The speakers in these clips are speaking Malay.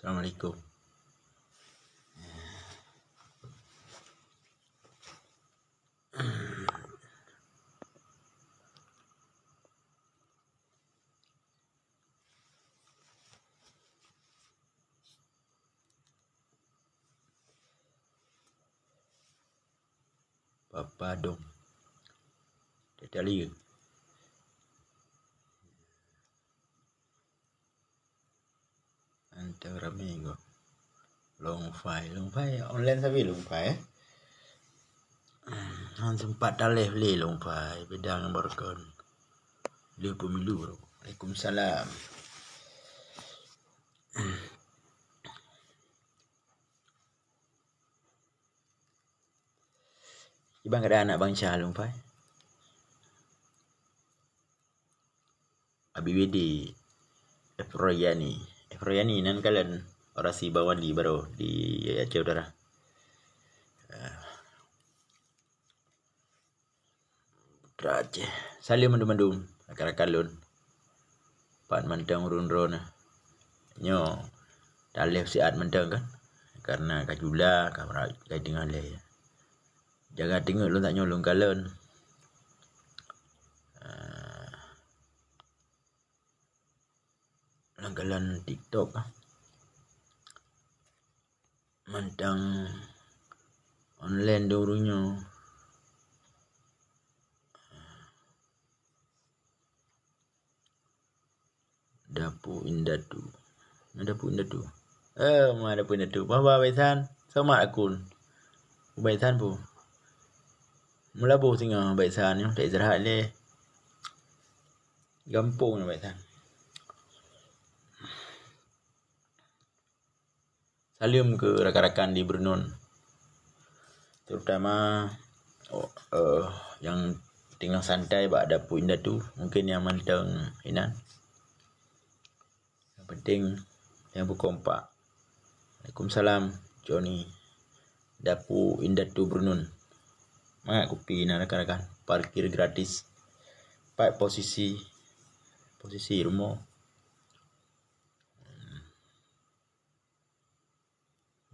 Assalamualaikum. Papa dong. Tiada lagi. Antara ramai kau. Long file online sabi long file. Han sempat dalih beli long file bidang berkon. Dia pemilu bro. Waalaikumsalam. Ibang ada anak bangsa long file. ABBD Efroyani nan kalian orasi bawali baru di Aceh Utara. Aceh. Salim mandum-mandum akar-akar lun. Pan mantang run-run. Nyo dalih siat mantang kan. Karena kajula kamera kai tengah le. Jaga tengok lun tak nyolong kalon. Langgalan TikTok mantang online dorunyo Dapu Indatu Dapu Indatu Baba Baisan sama akun Baisan pu melabu singa Baisan yo tak istirahat le gampung Baisan. Salim ke rakan-rakan di Brunei, terutama yang tengah santai bak Dapu Indatu, mungkin yang mantang inan. Yang penting yang berkompak. Waalaikumsalam Johnny Dapu Indatu Brunei. Mak kopi nak rakan-rakan, parkir gratis. Pak posisi rumah.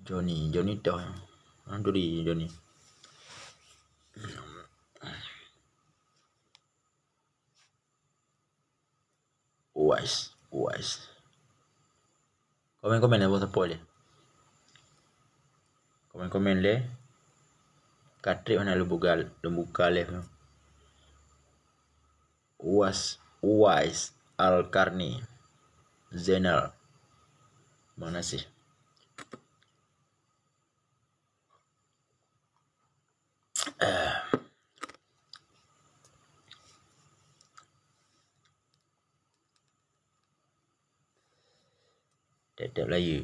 Johnny toh. Anduri Johnny. Wise. Komen le bos apa le. Komen le. Katrik mana lu buka le. Wise Al-Karni Zainal. Mana sih? Tetap lagi.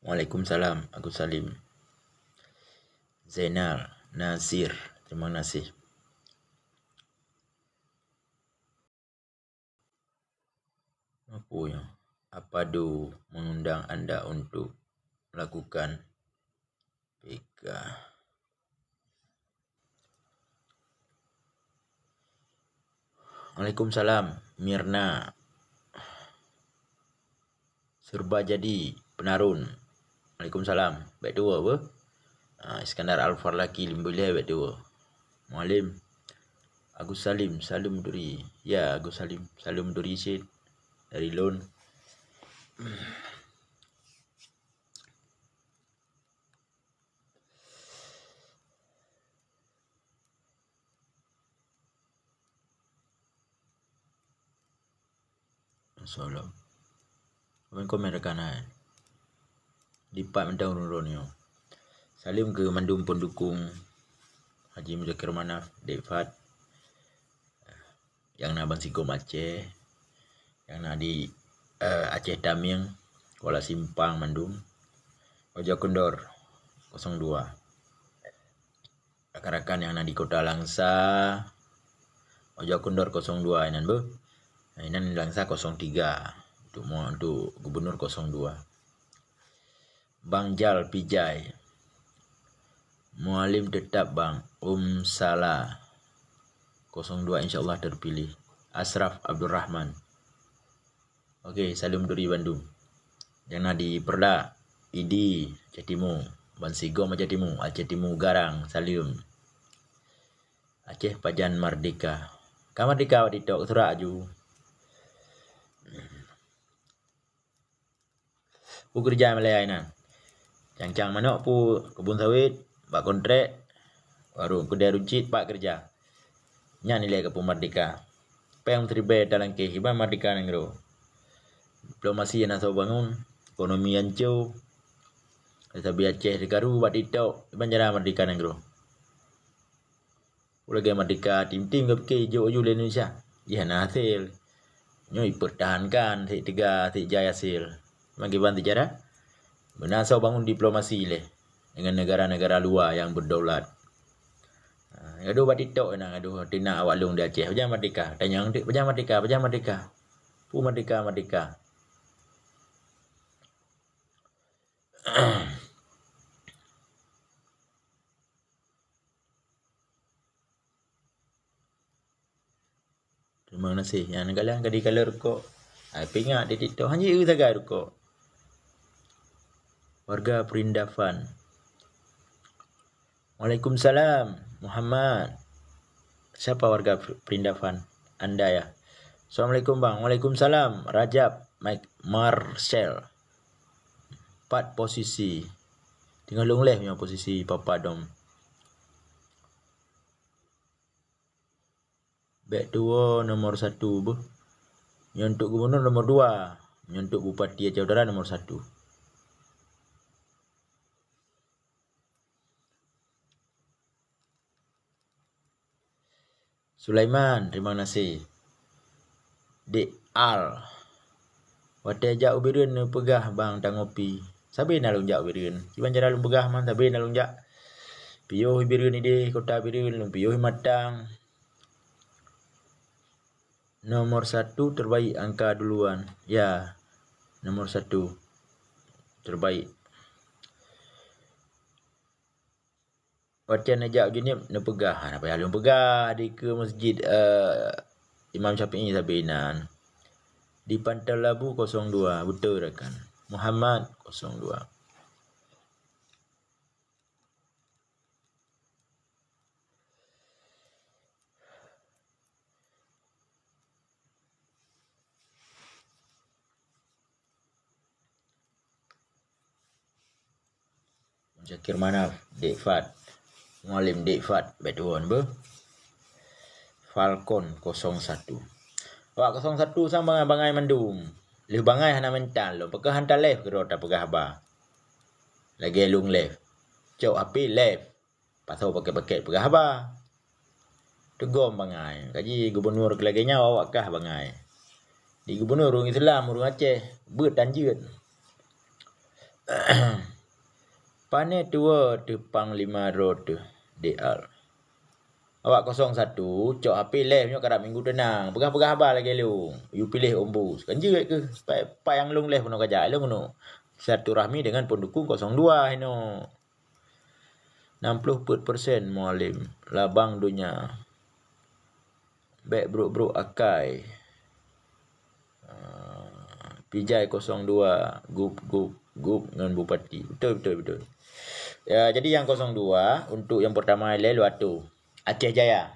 Waalaikumsalam. Aku Salim. Zainal Nasir. Terima kasih. Apa do mengundang anda untuk melakukan PK? Waalaikumsalam. Mirna Serba Jadi Penarun. Waalaikumsalam. Baik dua apa? Iskandar Al-Farlaki Limboleh baik dua. Mualim Agus Salim Duri. Ya, Agus Salim Duri Syed dari Lon. Salam. Komen rekanan. Lipat mentang urun yo. Salim ke mandum pendukung Haji Muzakir Manaf Devat. Yang nak Abang Sigom Aceh. Yang nak di Aceh Taming Kuala Simpang Mandum. Ojo Kondor 02. Rakan-rakan yang nak di Kota Langsa Ojo Kondor 02 inan bu. Inan Langsa 03. Untuk Gubernur 02. Bang Jal Pijai. Mualim tetap Bang Salah 02 insyaallah terpilih. Asraf Abdul Rahman Okey, salam dari Bandung. Jangan di Perda, Idi, Aceh Timur, Bansigom Aceh Timur, Aceh Timur Garang, salam. Aceh Pajan Merdeka. Ka merdeka di tok surak ju. Pu kerja Malaya ina. Cang-cang manok pu kebun sawit, pak kontrak, baru kedai runcit pak kerja. Nya nilai ke pu merdeka. Peng terlibat dalam kehidupan merdeka negro. Diplomasi yang nak bangun, ekonomi hancur. Tapi Aceh dikaru buat ditok, banjara merdeka negro. Lagi merdeka tim-tim ke fikir hijau-hijau Indonesia. Ya hasil. Nyo dipertahankan si 3 si jaya hasil. Bagi bantu cara benar bangun diplomasi le dengan negara-negara luar yang berdaulat. Gaduh buat ditok na gaduh tina awak long di Aceh. Pajang merdeka, tanya ndik pajang merdeka, pajang merdeka. Pu merdeka. Terima kasih. Yang kalian kadi color ko. Pingat di TikTok hanya itu saja ko. Warga Perindavan. Waalaikumsalam Muhammad. Siapa warga Perindavan? Anda ya. Assalamualaikum bang. Waalaikumsalam Rajab Mike Marcel. 4 posisi. Tinggal long left yang posisi Papa Dom. Back to nomor 1 bu. Yang untuk gubernur nomor 2. Yang untuk bupati Aceh Utara nomor 1. Sulaiman, terima kasih. Dek Al. Wate jak ubirin pegah bang tangopi. Sabi na lunjak ubirin. Ciban cara lung pegah man sabi na lunjak. Piyo ubirin ide kota ubirin lung piyo matang. Nomor 1 terbaik angka duluan. Ya. Nomor 1 terbaik. Wate najak jenis na pegah. Apa yang lung pegah di ke masjid Imam Syafi'i Sabinan. Di Pantai Labu 02. Betul rekan. Muhammad 02. Zakir Manaf, Dek Fat. Mualim Dek Fat, betuan be. Falcon 01. Wak 01 sama bangai mendum. Leh bangai hana mental lo. Pekah hantar left ke rota pegah ba. Lagi lung left. Cok api left. Pasau pakai-pakai pegah ba. Tegom bangai. Kaji gubernur kelaganya awak kah bangai. Di gubernur urung Islam, urung Aceh. Bet tanjut. Pane tua Tepang 5 road DL. Awak 01 cok HP left nyo kadang minggu tenang. Pegah-pegah abal lagi lu. You pilih ombus. Kan je ke pa yang long left no kajak lu ngono. Satu rahmi dengan pendukung 02 ino. 60% mualim labang dunia. Baik bro akai. Pijai 02 gup dengan bupati. Betul. Ya, jadi yang 02 untuk yang pertama Lelu Atu Aceh Jaya.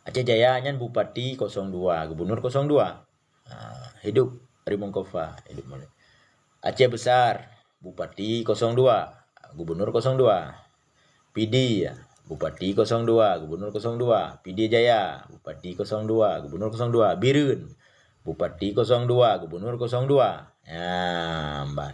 Aceh Jaya nyan bupati 02, gubernur 02. Hidup Rimon Kofa, hidup mulai. Aceh Besar bupati 02, gubernur 02. PD bupati 02, gubernur 02. PD Jaya bupati 02, gubernur 02. Birun bupati 02, gubernur 02. Ya, Mbak.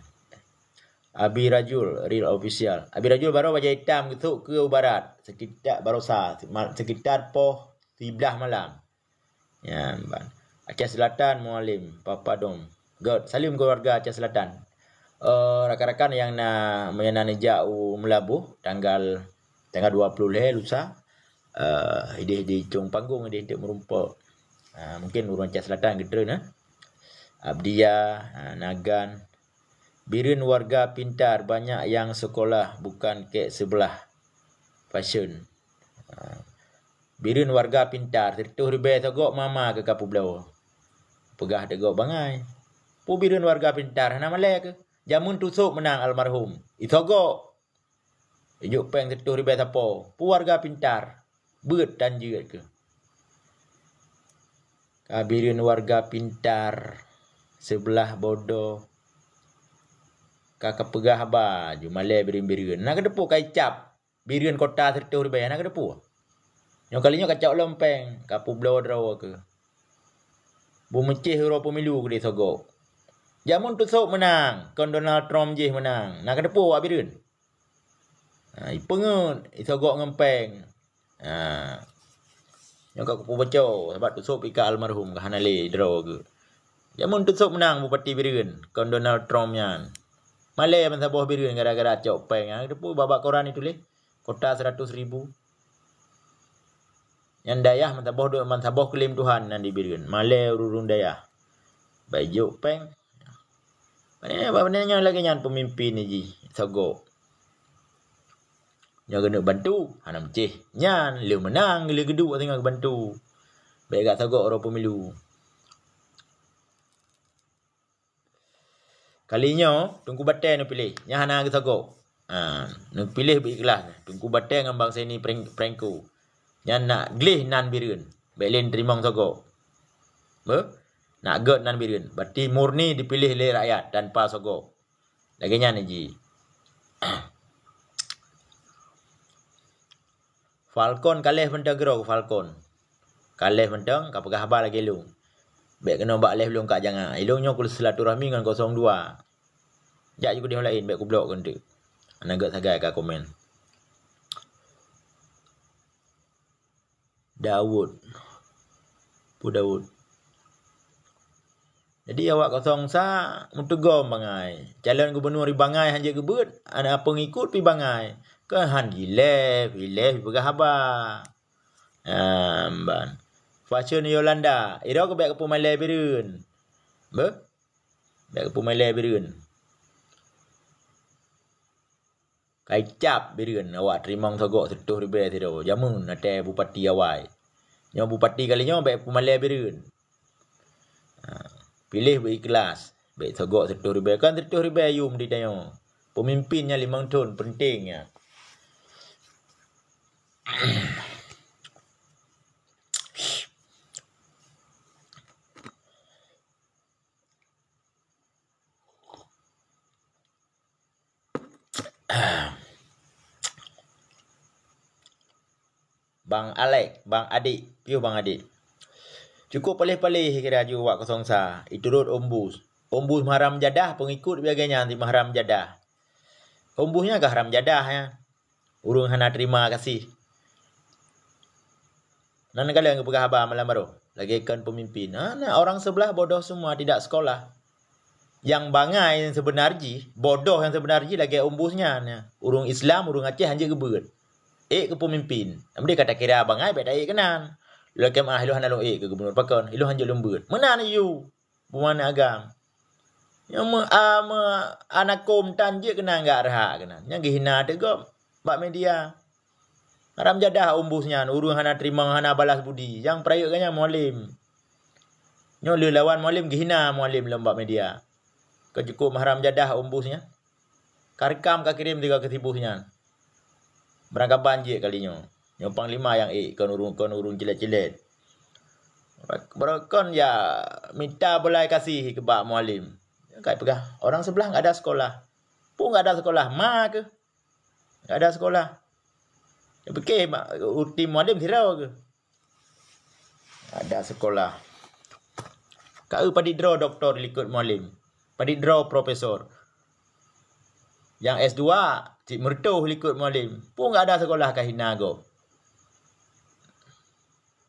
Abi Rajul Real Official. Abi Rajul baru wajah hitam gitu ke barat. Sekitar barosa sekitar poh 13 malam. Ya, Mbak. Aceh Selatan Mualim Papa Dom. God, salim keluarga Aceh Selatan. Rakan-rakan yang nak menyanyi melabuh tanggal 20 lusa. Di cung panggung dia untuk merumpok. Mungkin urang Aceh Selatan gitu nah. Abdia, Nagan. Birin warga pintar, banyak yang sekolah bukan ke sebelah fashion. Birin warga pintar, tertuh ribe togok mama ke Kapu Belau. pegah degok bangai. Pu birun warga pintar hana malai ke. Jamun tusuk menang almarhum. Itogok. Ijuk peng setuh ribai tapo. Pu warga pintar. Beut dan jeut ke. Birun warga pintar. Sebelah bodoh. Kakak pegah ba. Jumalai birun-birun. Nak kedepu kaicap. Birun kota setuh ribai. Nak kedepu. Yang kalinya kacau lempeng. Kapu blow draw ke. Bu mecih hero pemilu ke dia sogok. Jamun tusuk menang. Kon Donald Trump je menang. Nak kedepu wak birun. Ipengut. Isogok ngempeng. Yang kau kupu bocor. Sebab tusuk pika almarhum. Kahanale draw ke. Jamun tusuk menang bupati birun. Kon Donald Trump yan. Malay man sabuh birun gara-gara cok peng. Nak kedepu babak koran itu leh. Kota 100,000. Yang dayah man sabuh klaim Tuhan nanti birun. Malay ururun dayah. Baik jok peng. Bapaknya lagi nyan pemimpin ni ji. Sogok. Yang kena bantu. Hana mecih. Nyan. Dia menang. Dia geduk tengah bantu. Baik kat sogok orang pemilu. Kalinya. Tunggu batai ni pilih. Yang hana ke sogok. Nak pilih berikhlas. Tunggu batai dengan bangsa ni prengku. Yang nak glih nan birun. Baik lain terima sogok. Nak get nan birun. Berarti murni dipilih oleh rakyat tanpa sogok. Lagi nyan ni ji. Falcon kalih mentang gerau Falcon. Kalih mentang kapagah habar lagi ilung. Baik kena bak leh belum kak jangan. Ilungnya kul silaturahmi dengan 02. Jak juga dia lain baik ku blok kan tu. Ana get sagai ka komen. Daud. Pu Daud. Jadi awak kosong sa mutugom bangai. Calon gubernur di bangai hanja gebut, ada pengikut pi bangai. Ke han hileh pegah haba. Ban. Fashion Yolanda, ira ke baik ke Pumalai birun. Baik ke Pumalai birun. Kaicap birun awak terima sogok setuh ribai tido. Jamun ate bupati awai. Yang bupati kalinya baik Pumalai birun. Pilih berikhlas. Baik sogok setuh ribai. Kan setuh ribai yum di dayo. Pemimpinnya 5 tahun pentingnya. Bang Alek, Bang Adik. Piu Bang Adik. Cukup palih-palih kira ju wak kosong sa. Iturut ombus. Ombus mahram jadah, pengikut biaganya anti mahram jadah. Ombusnya ke haram jadah ya. Urung hana terima kasih. Nan kalian ke pegah abah malam baru. Lagi ikan pemimpin. Nah, orang sebelah bodoh semua, tidak sekolah. Yang bangai yang sebenarnya, bodoh yang sebenarnya lagi ombusnya. Urung Islam, urung Aceh hanya gebet. Ke pemimpin. Dia kata kira bangai, baik tak kenan. Lalu kemah ilu hana lo ke gubernur pakon. Ilu hanya lembut. Mana ni you? Bumana agam. Yang anak kom tan je kena enggak raha kena. Yang gihina tegop bak media. Haram jadah umbusnya urung hana terima hana balas budi. Yang perayukannya mualim. Nyo le lawan mualim gihina mualim lembak media. Kau cukup haram jadah umbusnya. Karkam ka kirim tiga ketibusnya. Berangkat banjir kalinya. Yang panglima yang kon urung cilet-cilet. Berkon ya minta boleh kasih ke bak mualim. Kat pegah orang sebelah enggak ada sekolah. Pun enggak ada sekolah ma ke. Enggak ada sekolah. Ya fikir uti mualim tirau ke. Ada sekolah. Kau padi draw doktor likut mualim. Padi draw profesor. Yang S2 cik mertuh likut mualim. Pun enggak ada sekolah kahina go.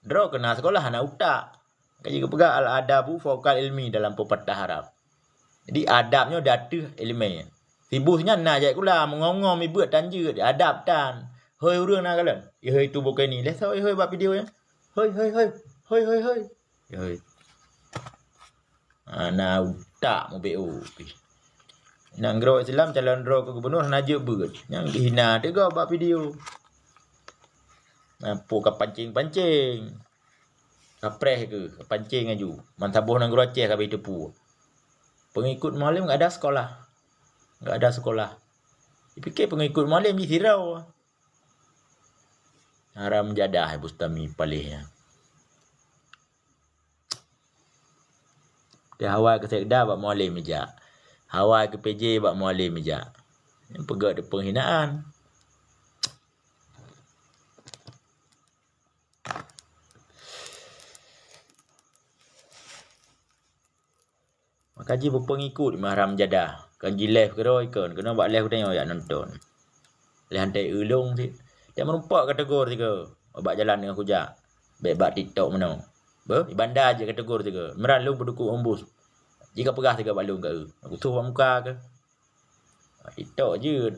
Draw kena sekolah anak utak. Kaji kepegah al-adabu fokal ilmi dalam pepatah Arab. Jadi adabnya datu ilmiah. Sibusnya nak jat kula mengongom ibu tanja adab tan. Hoi urang nak kala. Hoi tu bukan ni. Let's hoi buat video ya. Hoi. Hoi. Ana utak mo BO. Nang gro Islam calon ro ke gubernur naje beut. Yang dihina tu go buat video. Nampu ka pancing-pancing. Kapreh ke, pancing aju. Mantabuh nang guru Aceh kabe tepu. Pengikut Mualim enggak ada sekolah. Enggak ada sekolah. Dipikir pengikut Mualim di Sirau. Haram jadah Bustami palihnya. Dia Hawa ke Sekda bak Mualim meja. Hawa ke PJ bak Mualim meja. Yang pegak ada penghinaan. Kaji berpengikut mahram jadah. Kaji live ke dah ikon. Kena buat live tengok ya nonton. Lihat hantai ulung si. Dia merumpak kategori tiga. Buat jalan dengan kujak. Baik TikTok mana. Di bandar je kategori tiga. Meralung berdukung ombus. Jika pegah tiga balung ke. Aku tuh muka ke. TikTok je.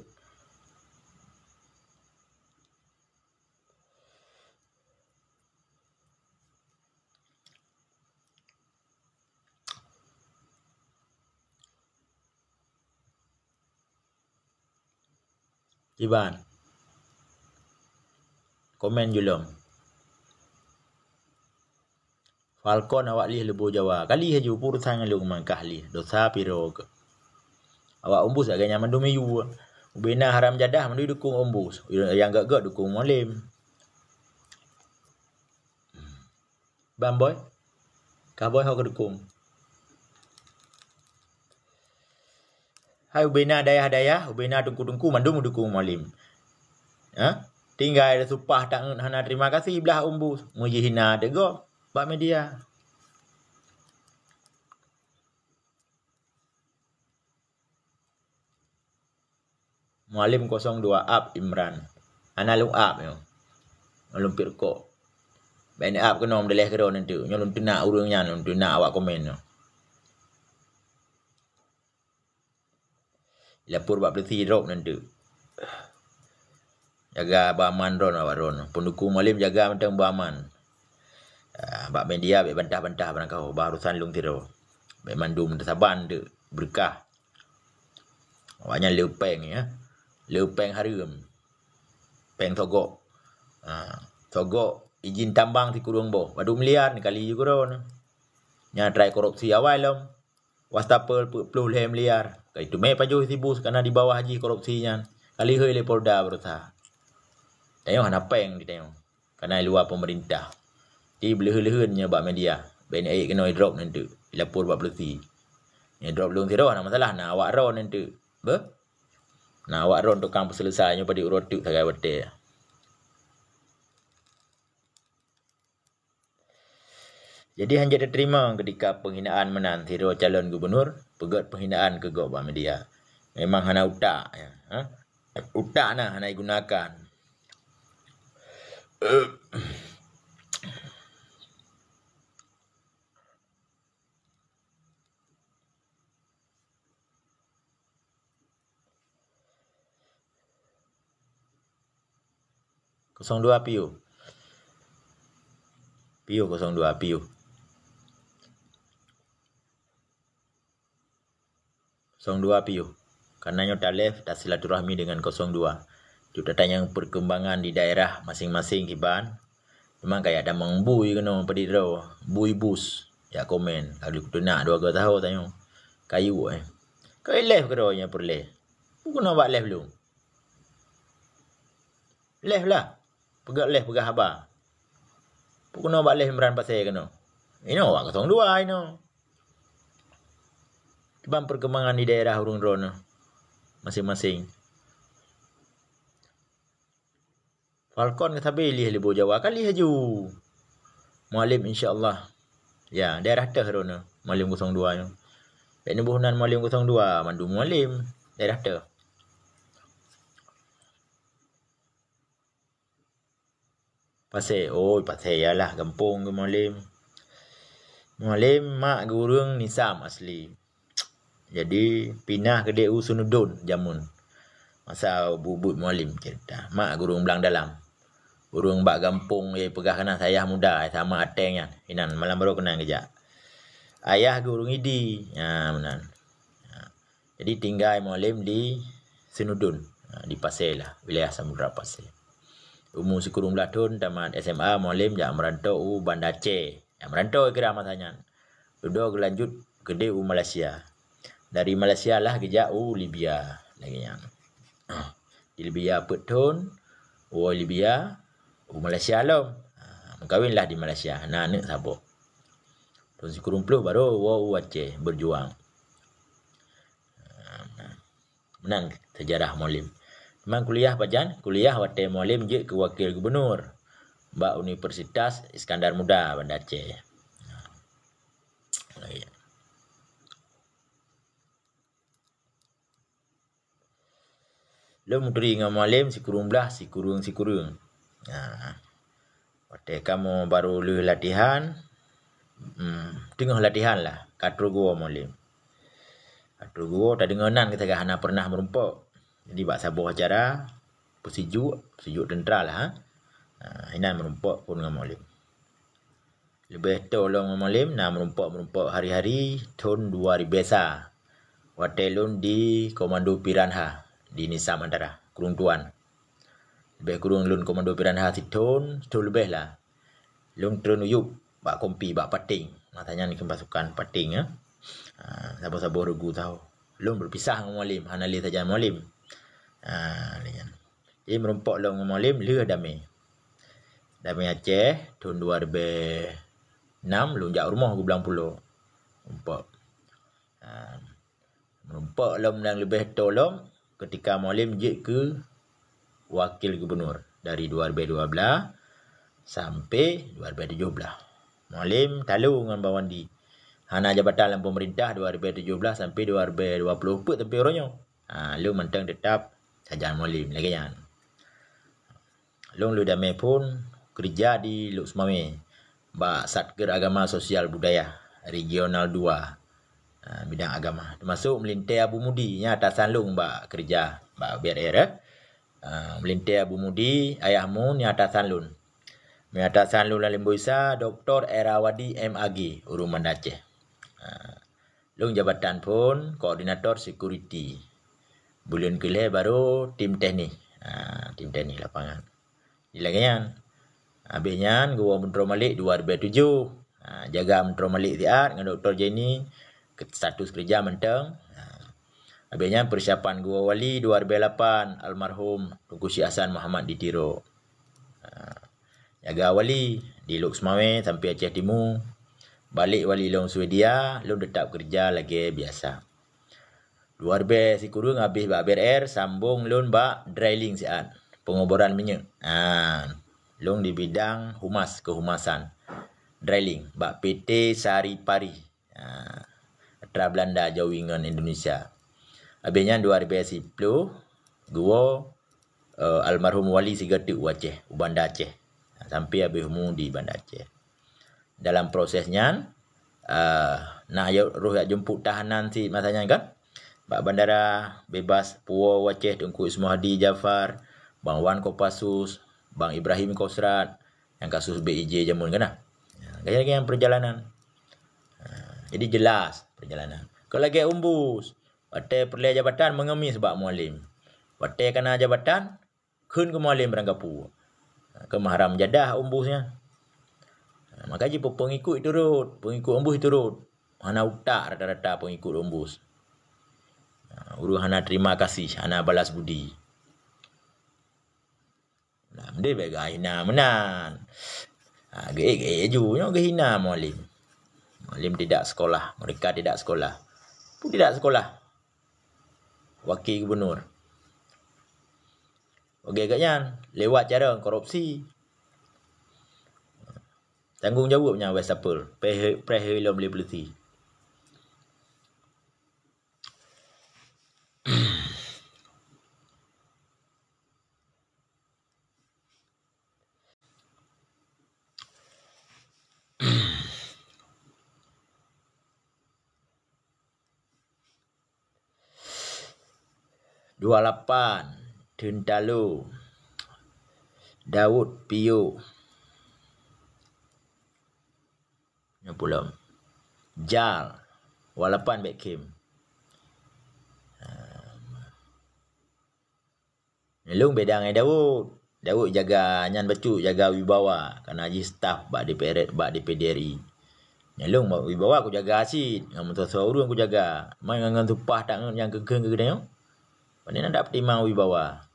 Iban. Komen julum. Falcon awak lih lebu Jawa. Kali haju purusan ngalung mangkah lih. Dosa piro ke. Awak ombus agaknya mandu meyu. Ubena haram jadah mandu dukung ombus. Yang gak dukung Mualim. Bamboy. Kaboy hau ke dukung. Hai ubena dayah-dayah, ubena dungku-dungku mandu dukung Mualim. Ha? Tinggal ada supah tak hana terima kasih belah ombus. Muji hina dego bak media. Mualim 02 up Imran. Analung up yo. Alung pirko. Ben up kena mendeleh kero nanti. Nyolun tunak urungnya nun tunak awak komen yo. Lapor bak bersih drop nanti. Jaga baman ron awak ron. Pendukung Mualim jaga mentang baman. Bak media bak bantah-bantah barang kau barusan lung tiro. Bak mandu mentesaban de berkah. Awaknya leupeng ya. Leupeng harum. Peng togok. Togok izin tambang di kurung boh. Badu miliar ni kali juga ron. Nya try korupsi awal lom. Wastapel 10 miliar. Itu me pajuh sibus karena di bawah haji korupsinya. Kali hoi le Polda berusaha. Tengok hana peng di tengok. Karena luar pemerintah. Di beleh-lehunnya bak media. Ben air kena drop nanti. Lapor bak bersih. Ni drop lung tiro hana masalah nak awak ron nanti. Be? Nah awak ron tukang selesainya pada urotuk sagai betul. Jadi hanya diterima ketika penghinaan menan tiro calon gubernur, pegat penghinaan ke gok media. Memang hana utak ya. Utak nah hana digunakan. Kosong dua piu. Piu 02 piu. 02 piu. Karena nyota live tak silaturahmi dengan 02. Kita tanya perkembangan di daerah masing-masing kiban. Memang kayak ada mengbui kena pediro, bui bus. Ya komen. Kalau kita nak 2 tahun tanya. Kayu Kau live ke nya perle. Bukan nak buat live belum. Live lah. Pegak live pegak habar. Bukan nak buat live Imran pasal kena. Ini awak 02 ini. Kebang perkembangan di daerah urung ron masing-masing. Falcon kata pilih lebu Jawa kali haju. Mualim insya-Allah. Ya, daerah teh ron Mualim 02 ni. Bek buhunan Mualim 02 mandu Mualim daerah teh. Pasal pasal yalah kampung ke Mualim. Mualim mak gurung Nisam asli. Jadi pindah ke DU Sunudun jamun. Masa bubut Mualim cerita. Mak gurung belang dalam. Gurung bak gampung pegah kena saya muda sama atengnya. Inan malam baru kena kejap. Ayah gurung Idi. Benar. Jadi tinggal Mualim di Sunudun. Di Pasir lah. Wilayah Samudra Pasir. Umur sekurang belah tahun tamat SMA Mualim jak merantau Bandar Aceh. Yang merantau kira matanya. Duduk lanjut ke Malaysia. Dari Malaysia lah kejap Libya lagi yang. Di Libya petun, Libya, Malaysia lah. Kawinlah di Malaysia, anak sabuk. Tahun 90 baru Aceh berjuang. Menang sejarah Mualim. Memang kuliah pajan, kuliah Wate Mualim je ke wakil gubernur Bak Universitas Iskandar Muda Banda Aceh. Lo muteri dengan Mualim sikurung belah sikurung. Wate kamu baru lu latihan. Tengah latihan lah katru gua Mualim. Katru gua tak denganan kita hana pernah merumpak. Jadi bak sabuh acara sejuk tentera lah. Hinan merumpak pun dengan Mualim. Lebih tolong dengan Mualim nak merumpak hari-hari tahun 2000 biasa. Wate lun di Komando Piranha di Nisam Antara Kurung Tuan. Lebih kurung lun Komando Piranha setahun lebih lah. Lun terunuyup bak kompi bak pating. Matanya ni pasukan pating ya. Sabar-sabar regu tahu. Lun berpisah dengan Mualim, hana li saja Mualim. Jadi merumpak lo dengan Mualim le damai. Damai Aceh tahun 2006 lun jak rumah ke Belang Pulau. Merumpak lo menang lebih tolong ketika Mualim je ke wakil gubernur dari 2012 sampai 2017. Mualim talu dengan Bawandi. Hana jabatan dalam pemerintah 2017 sampai 2020 pun tapi orangnya. Lu mentang tetap saja Mualim lagi kan. Lu damai pun kerja di Luk Semawe. Bak Satker Agama Sosial Budaya Regional 2. Bidang agama. Termasuk melintai Abu Mudi nya atasan lung bak kerja bak BRR. Melintai Abu Mudi ayahmu ni atasan lun. Atasan lun Limbu Isa Dr. Erawadi MAG Urung Banda Aceh. Lung jabatan pun koordinator security. Bulan kelih baru tim teknik. Tim teknik lapangan. Dilagian. Habisnya gua Menteri Malik 2007. Jaga Menteri Malik Ziad dengan Dr. Jenny status kerja mentang. Habisnya persiapan gua wali 2008 almarhum Tunku Syekh Hasan Muhammad Ditiro. Jaga wali di Luk Semawe sampai Aceh Timur. Balik wali long Swedia, long tetap kerja lagi biasa. 2000 sikurung habis bak BRR sambung long bak drilling siat, pengoboran minyak. Long di bidang kehumasan. Drilling bak PT Sari Pari. Tra Belanda Jawingan Indonesia. Habisnya 2010 gua almarhum wali Sigatik Aceh, Banda Aceh. Sampai habis umur di Banda Aceh. Dalam prosesnya nah roh jemput tahanan si masanya kan. Bak bandara bebas Puau Aceh Tunku Ismail Hadi Jafar, Bang Wan Kopassus, Bang Ibrahim Kosrat yang kasus BIJ jamun kan. Gaya yang perjalanan. Jadi jelas perjalanan. Kalau lagi umbus, Wate perleh jabatan mengemis bak Mualim. Wate kena jabatan kun ke Mualim beranggapu. Ke mahram jadah umbusnya. Maka je pengikut turut, pengikut umbus turut. Hana utak rata-rata pengikut umbus. Uru hana terima kasih, hana balas budi. Nah, dia bega hina menan. Ge junya ge hina Mualim. Mualim tidak sekolah, mereka tidak sekolah. Pun tidak sekolah. Wakil gubernur. Okey katnya lewat cara korupsi. Tanggungjawabnya West Apple. Prehilom boleh polisi. Dua 28 Tentalu Daud Pio pula Jal Walapan Beckham. Nelung beda dengan Daud jaga nyan becu, jaga wibawa kerana haji staff bak DPR bak DPD RI. Nyalung wibawa aku jaga asid. Ngam tu seorang aku jaga. Main ngan tupah tak yang kekeng ke dia. Pandai nak dapat timang wibawa.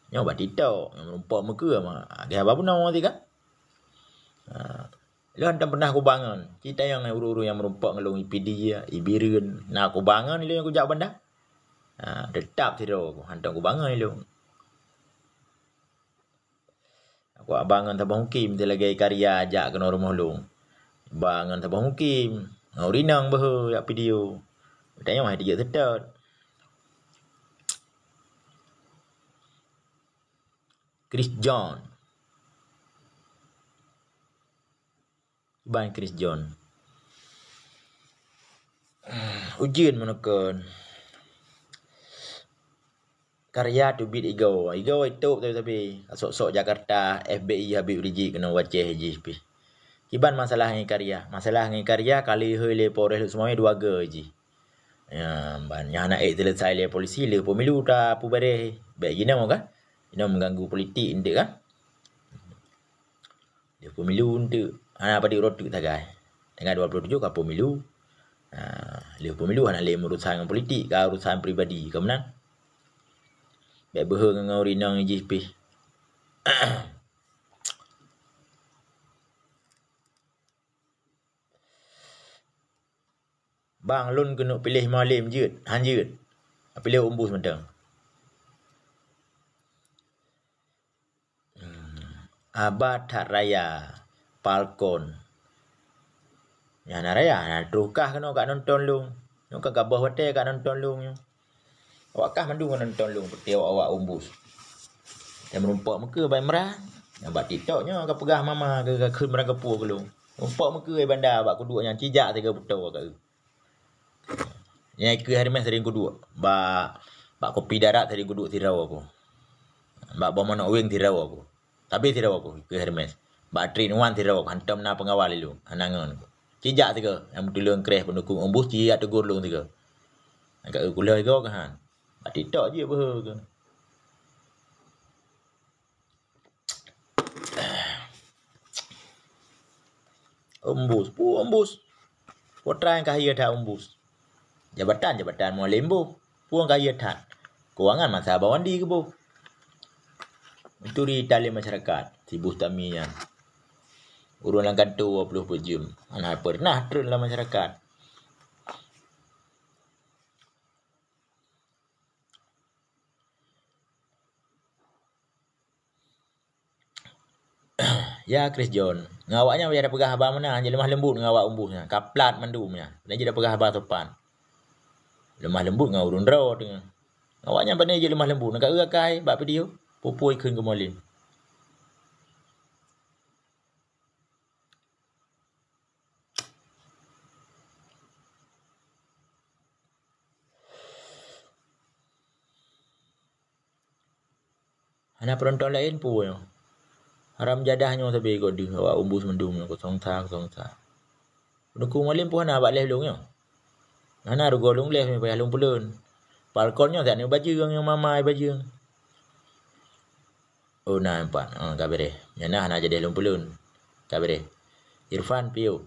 Nyo batito, yang merumpak muka mah. Dia apa pun nama tiga. Lu hantam pernah aku bangun. Kita yang uru-uru yang merumpak ngelung IPD ya, Ibirin. Nah aku bangun lu yang aku jak benda. Tetap tiro aku hantam aku bangun lu. Aku bangun tabah hukim dia lagi karya ajak ke rumah lu. Bangun tabah hukim. Ngau rinang bah ya video. Tanya mah dia tetap. Chris John. Ban Chris John. Ujian menekun. Karya tu beat Igo. Igo itu tapi sok-sok Jakarta FBI Habib Rizik kena wajah haji pi. Kiban masalah ngi karya. Masalah ngi karya kali hele Polres semua 2 ge haji. Ya, ban yang nak selesai le polisi le pemilu ta pu bare. Baik gina mo kan? Ini mengganggu politik indik kan? Dia pemilu untuk apa di rotu tagai. Tengah 27 ke pemilu. Dia pemilu anak le urusan politik ke urusan pribadi ke menang. Baik behar dengan rinang JP. Bang Lun kena pilih malim jut, hanjut. Pilih umbus mentang. Abad tak raya Falcon. Ya nak raya, nak terukah kena kat nonton lu. Nak kat gabah hotel kat nonton lu. Awak kah mandu kena nonton lu peti awak umbus. Yang merumpak muka baik merah. Yang buat TikToknya ke pegah mama ke keun merang kepu ke lu. Merumpak muka bandar buat kuduk yang cijak 3 betul kat. Yang ke hari mas sering kuduk. Bak kopi darat tadi kuduk tirau aku. Bak bawa nak wing tirau aku. Tapi tirau aku ke Hermes. Bak train one tirau aku hantam na pengawal lu. Anangan aku. Cijak 3 yang betul kreh pendukung umbus cijak tegur lu 3. Agak gula juga kan. Bak TikTok je bah ke. Umbus. Potrai kaya dah umbus. Jabatan mau lembu. Puang kaya dah. Kewangan masa bawandi ke bu. Itu di tali masyarakat. Sibuk taminya. Urun langkan tu 20 jam. Anak pernah turun dalam masyarakat. Ya Chris John. Ngawaknya biar ada pegah abang mana. Dia lemah lembut ngawak umbusnya. Kaplat mandumnya. Dan dia ada pegah abang topan. Lemah lembut ngau urun raw dengan. Ngawaknya pandai je lemah lembut. Nak urakai. Bak video. Pupui keun ke molin. Anak penonton lain pun. Haram jadahnya tapi kau di awak umbus mendum kosong sa. Pendukung molin pun nak bak leh lung yo. Nana rugo lung leh me payah lung pulun. Falconnya tak ni baju yang mama baju. Oh nah empat. Kabere. Yana nak jadi lung pulun. Kabere. Irfan Pio.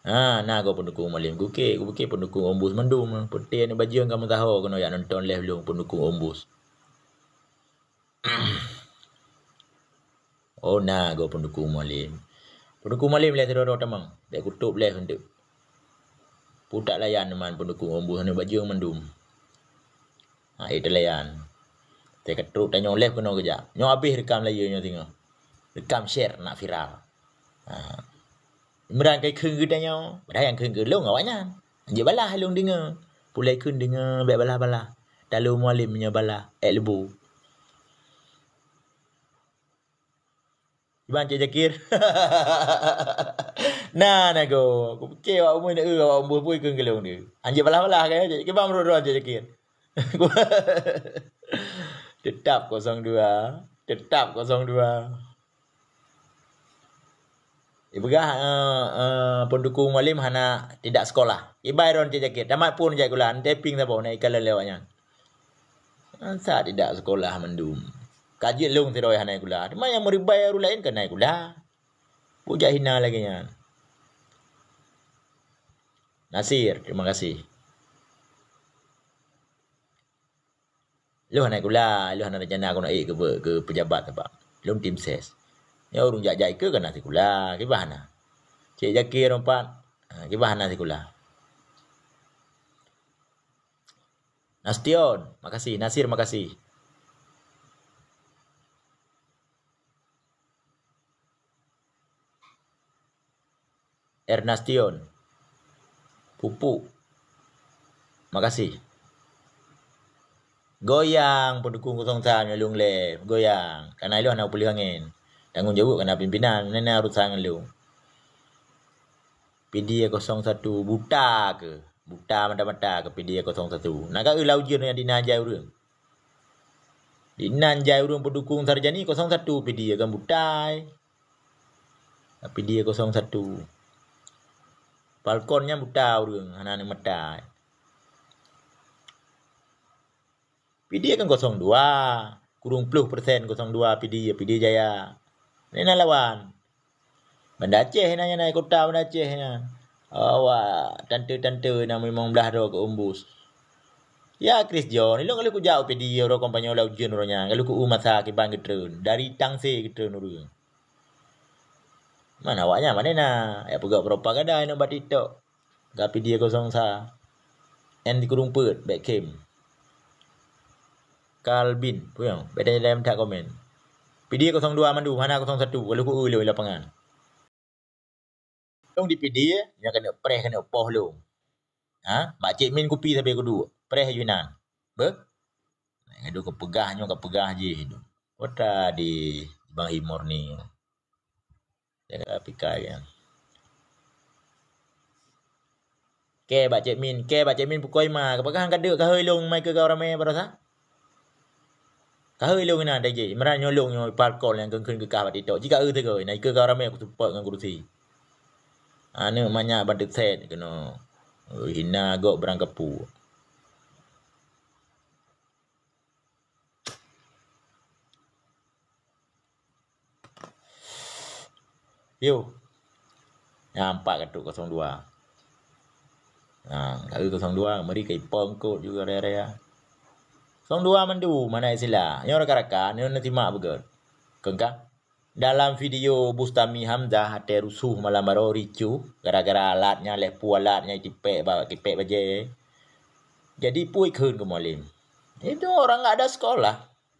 Nah kau pendukung molin kuke pendukung umbus mendum. Putih ni baju yang kamu tahu kena yang nonton leh lung pendukung umbus. Oh nah kau pendukung molin. Pendukung molin boleh terus tamang. Dak kutub boleh untuk. Putak layan teman pendukung umbus ni baju yang mendum. Itu layan. Saya ketruk tanya oleh kena kejap. Nyo habis rekam layarnya tengok. Rekam share nak viral. Merang kai keun ke tanya. Padahal yang keun ke long awaknya. Je balah long dengar. Pulai keun dengar baik balah-balah. Dalu mualim punya balah. Lebu. Iban Cik Jakir. Nah go. Aku fikir awak umur nak awak umur pun keun ke long dia. Anjir balah-balah kan Cik. Kebang merodon Cik Jakir. Tetap 02. Ibegah pendukung Mualim hana tidak sekolah. Ibai ron Cik Jakir. Tamat pun Cik Kulan. Taping tak apa. Naik kalah lewatnya. Sa tidak sekolah mendum. Kaji long tiroi hana kula. Cuma yang meribai orang lain kan naik kula. Pujak hina lagi nya. Nasir, terima kasih. Lu naik kula, lu nak rencana aku nak ke pejabat apa? Lu tim ses. Ya urung jajak ke kan nasi kula, ke bahana. Cik Zakir rompat, ke bahana nasi kula. Nastion, makasih. Nasir, makasih. Ernastion. Pupuk. Makasih. Goyang pendukung 03 nyelung le. Goyang. Karena lu nak pulih angin. Tanggung jawab kena pimpinan. Nena urusan lu. PD 01 buta ke? Buta mata-mata ke PD 01. Nak ke lau ujian yang dinajai urang. Dinajai urang pendukung Sarjani 01 PD akan butai. PD 01. Balkonnya buta urang, anak-anak mata. PD akan 02. Kurung puluh persen 02 PD Jaya. Ini lawan. Banda Aceh nanya naik kota Banda Aceh nya. Awak tante-tante nak memang belah ro ke umbus. Ya Chris John, ilong kalau ku jauh PD ro kampanye la ujian ro nya. Kalau ku masa ke bang getreun dari tangse getreun urang. Mana awaknya mana nak? Ya pegak propaganda nak bat TikTok. Gapi dia 01. En di kurung pet back came. Kalbin, puyang. Beda dalam tak komen. PD 02 mandu, mana 01. Kalau ku ulu lapangan. Long di PD yang kena preh kena poh long. Ha? Mak cik min kopi sampai kudu. Preh Yunan. Be? Ngadu kepegahnya kepegah je hidup. Kota di Bang Himor ni. Jaga pikai kan. Ke Pak Cik Min pukul 5. Kapakah angkat dek kahoi long mai ke kau ramai pada sah? Kahoi long na dah je. Meran nyolong nyo parkol yang kengken ke kah TikTok. Jika tu ke naik ke kau ramai aku support dengan kursi. Ane banyak bantu set kena hina gok berangkapu. Yo. Nampak katuk 02. Kalau 02 mari kai pongkot juga area. 02 mandu mana sila. Yang rakan-rakan yang nanti mak begot. Kengka. Dalam video Bustami Hamzah hati rusuh malam baru ricu gara-gara alatnya lepu alatnya kipek baje. Jadi pui keun ke mualim. Itu orang enggak ada sekolah.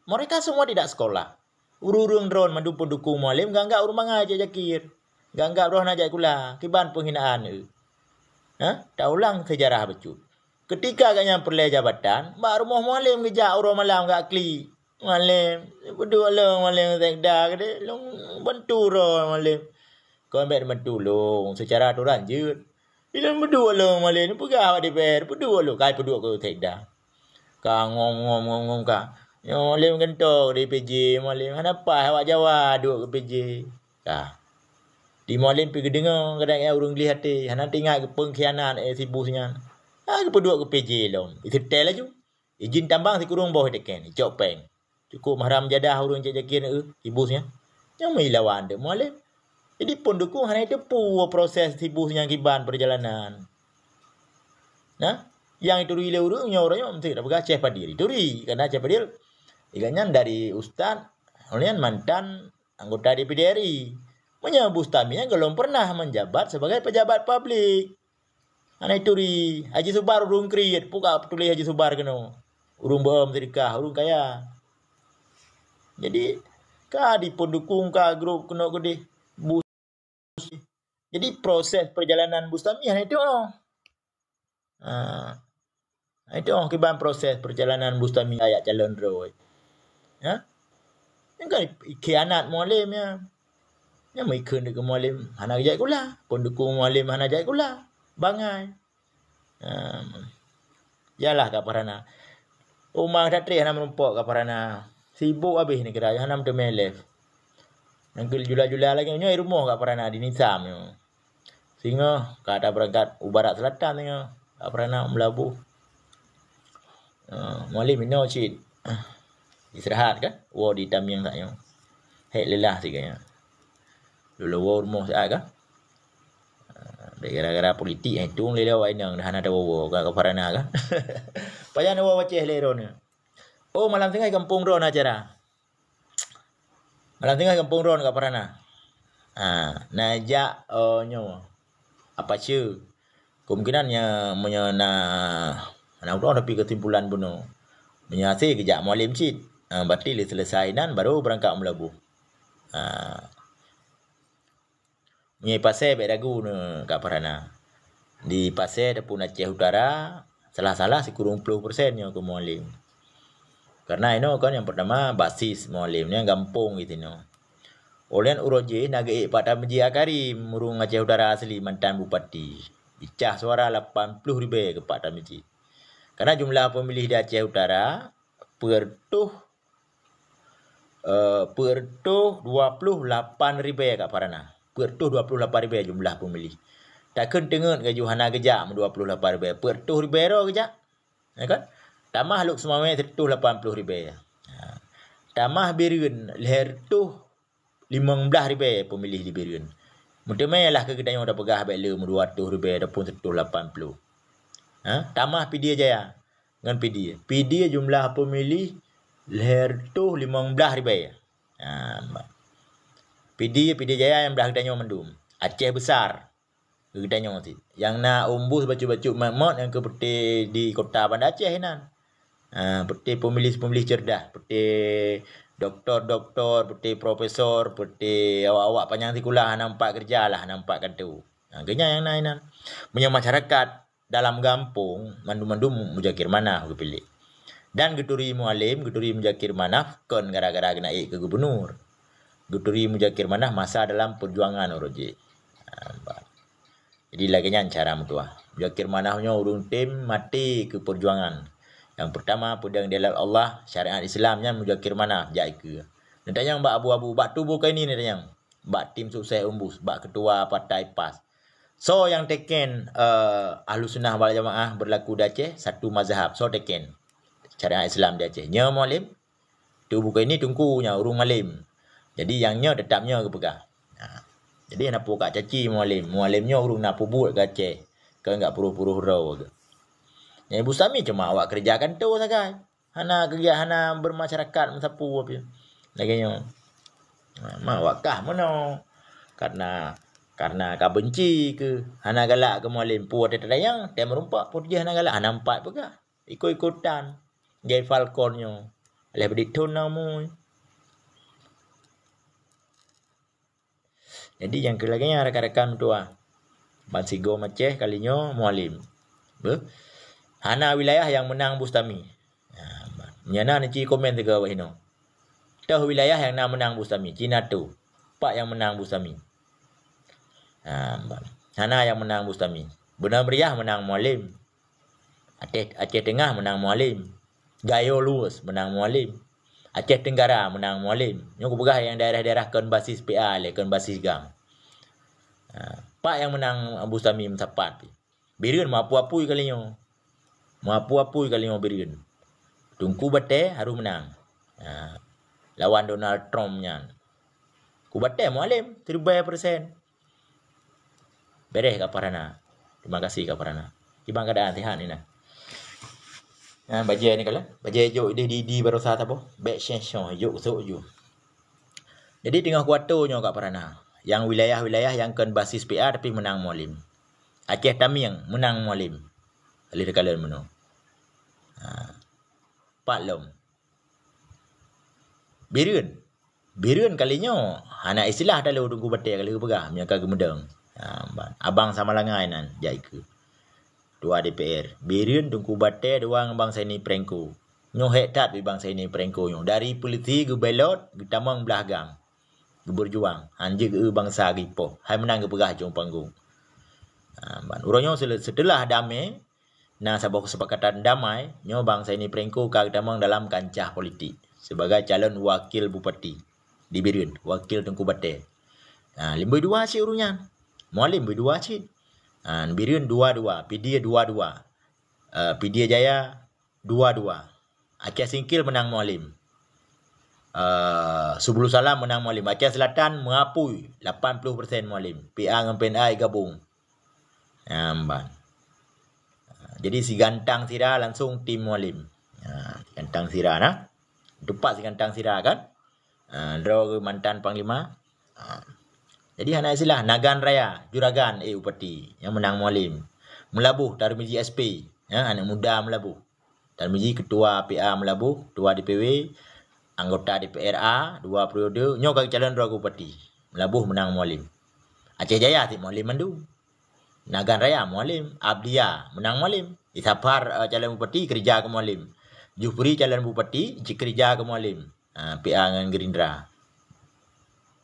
Mereka semua tidak sekolah. Urung drone mandu pendukung mualim enggak rumah ngaji Zakir. Enggak roh najak kula. Kiban penghinaan tu. Tak ulang sejarah becut. Ketika agaknya perleh jabatan, mak rumah mualim kejak orang malam gak kli. Mualim, berdua long mualim sekda ke long bantu roh mualim. Kau ambil bantu long secara aturan je. Bila berdua long mualim pegah awak DPR, berdua long kai berdua ke sekda. Ka ngom ka. Yo mualim kentok di PJ mualim. Kenapa awak jawab duk ke PJ? Ka. Di mualim pergi dengar kadang urung lihat hati. Hana tengok ke pengkhianat sibusnya. Ke berdua ke PJ long. Itu tel aja. Izin tambang si kurung bawah tekan. Cok peng. Cukup mahram jadah urung Cik Zakir sibusnya. Yang mai lawan dia mualim. Jadi pendukung hana tepu proses sibusnya kiban perjalanan. Nah, yang itu rile urung orangnya mesti dah bergaceh padir. Itu ri karena Aceh Padir iganya dari ustaz, oleh mantan anggota DPD RI. Bustaminya belum pernah menjabat sebagai pejabat publik. Ana itu ri Haji Subar urung create puka tulis Haji Subar kena. Urung bom sedekah, urung kaya. Jadi ka di pendukung ka grup kena gede. Jadi proses perjalanan Bustami itu itu kiban proses perjalanan Bustami ayat calon roy. Ya? Yang kan khianat mualim ya. Yang mai keun ke mualim hana jai kula, pendukung mualim hana jai kula. Bangai. Yalah ka parana. Umang datri hana menumpuk ka parana. Sibuk habis ni kira hana mte melef. Nang jula-jula lagi nyo rumah ka parana di Nisam nyo. Sehingga kada berangkat ubarat selatan nyo. Ka parana melabuh. Mualim ino cit. Istirahat kan? Wo di Tamiang tak nyo. Hek lelah sikanya. Dulu rumah saat kan? Gara-gara politik itu lele awak inang dah ada bawa ke parana kan. Payah nak bawa ceh lero ni. Oh malam tengah kampung ron acara. Malam tengah kampung ron ke parana. Najak nyo apa cie kemungkinannya menyana anak orang tapi kesimpulan bunuh menyasi kejak mualim cit batil selesai nan baru berangkat melabuh menyai pasai baik dagu ne kat parana di pasai dapun Aceh Utara salah-salah sekurang 10% nya ke mualim karena ini kan yang pertama basis mualim ni gampung gitu no. Oleh uroje nagai pada Meji Akarim murung Aceh Utara asli mantan bupati. Bicah suara 80,000 ke Pak Tarmizi. Karena jumlah pemilih di Aceh Utara pertuh 28,000 kat Parana. Pertuh 28,000 jumlah pemilih. Takkan tengok ke Johana kejak 28,000. Pertuh ribero kejak. Ya kan? Tamah luk semua tertuh 80,000. Tamah Birun leher tuh 15,000 pemilih di Birun. Mungkin lah ke kedai yang dah pegah baik le 200,000 dah pun tertuh 80. Tamah Pedia Jaya dengan Pedia. Pedia jumlah pemilih leher tuh 15,000. Pedia Jaya yang belah kedai yang mendum. Aceh besar kedai yang nanti. Yang nak umbus baju-baju mamot yang ke peti di kota Bandar Aceh nan. Peti pemilih cerdas, peti doktor, peti profesor, peti awak-awak panjang tikulah nampak kerja lah, nampak katu. Kenya yang nainan. Punya masyarakat dalam kampung mandu-mandu mujakir manaf ke pilih. Dan Geturi Mualim, Geturi Mujakir Manaf kon gara-gara kena ke gubernur. Geturi Mujakir Manaf masa dalam perjuangan Oroje. Jadi laginya cara mutua. Mujakir Manafnya urung tim mati ke perjuangan. Yang pertama pedang dalal Allah syariat Islamnya Mujakir Manaf jai ke. Nanti yang bak abu-abu bak tubuh ke ini nanti yang bak tim sukses umbus bak ketua partai PAS. So yang teken Ahlus Sunnah wal Jamaah berlaku di Aceh satu mazhab. So teken syariat Islam di Aceh. Nya mualim tubuh ke ini tungkunya urung malim. Jadi yangnya tetapnya ke pegah. Jadi nak pukak caci mualim. Mualimnya urung nak pubut ke Aceh. Ke enggak puruh-puruh rau ke. Ya Ibu Sami cuma awak kerjakan tu saja. Hana kerja hana bermasyarakat mensapu apa. Laganya. Mak awak kah mana? Karena kau benci ke hana galak ke mualim puat tayang dia merumpak pun dia hana galak hana empat pegah. Ikut-ikutan. Gay falconnya. Oleh berditun namu. Jadi yang kelaganya rakan-rakan tua. Bansigo Aceh kalinya mualim. Hana wilayah yang menang Bustami. Nyana ni komen tiga wahino. Tahu wilayah yang nak menang Bustami. Cina tu. Pak yang menang Bustami. Hana yang menang Bustami. Benar Meriah menang Mualim. Aceh Tengah menang Mualim. Gayo Luas menang Mualim. Aceh Tenggara menang Mualim. Yang pegah yang daerah-daerah kan basis PA le kan basis gang. Pak yang menang Bustami mensapat. Birun mapu-apui kalinya. Mapu-apui kalinya Birun. Tungku Bate harus menang. Lawan Donald Trump nya. Kubate Mualim 1,000%. Beres kat Parana. Terima kasih kat Parana. Ibang keadaan sihat ni nah. Baja ni kalau. Baja juk di baru sah apa? Back session juk sok juk. Jadi tengah kuartonya kat Parana. Yang wilayah-wilayah yang kan basis PA tapi menang Mualim. Aceh Tamiang menang Mualim. Alih kalian menang. Pak Long. Birun kalinya anak istilah dah lalu tunggu batik kali pegah menyangka gemedang. Abang sama langai nan jai ke. Dua DPR. Birun tunggu batik dua abang saya ni prengko. Nyo hektat bi bang saya ni prengko nyo. Dari polisi ke belot ke tamang belah gang. Ke berjuang. Anje ke bangsa gipo. Hai menang ke pegah jong panggung. Urangnya setelah damai nah sebuah kesepakatan damai, nyo bang saya ni prengko kag damang dalam kancah politik sebagai calon wakil bupati di Birun, wakil Tengku Bate. Limbai dua si urunyan. Mualim berdua si. Birun 2-2, Pedia 2-2. Pedia Jaya 2-2. Aceh Singkil menang Mualim. Subulu Salam menang Mualim. Aceh Selatan mengapui 80% Mualim. PA dengan PNI gabung. Amban. Jadi si Gantang Sira langsung tim Mualim. Gantang Sira nah. Tepat si Gantang Sira kan. Draw ke mantan Panglima. Jadi hana istilah Nagan Raya, Juragan Upati yang menang Mualim. Melabuh Tarmizi SP, anak muda Melabuh. Tarmizi ketua PA Melabuh, ketua DPW, anggota DPRA 2 periode, nyo kaki calon draw ke Upati. Melabuh menang Mualim. Aceh Jaya ti Mualim mandu. Nagan Raya Mualim, Abdia menang Mualim. Isapar calon bupati kerja ke Mualim. Jufri calon bupati kerja ke Mualim. PA dengan Gerindra.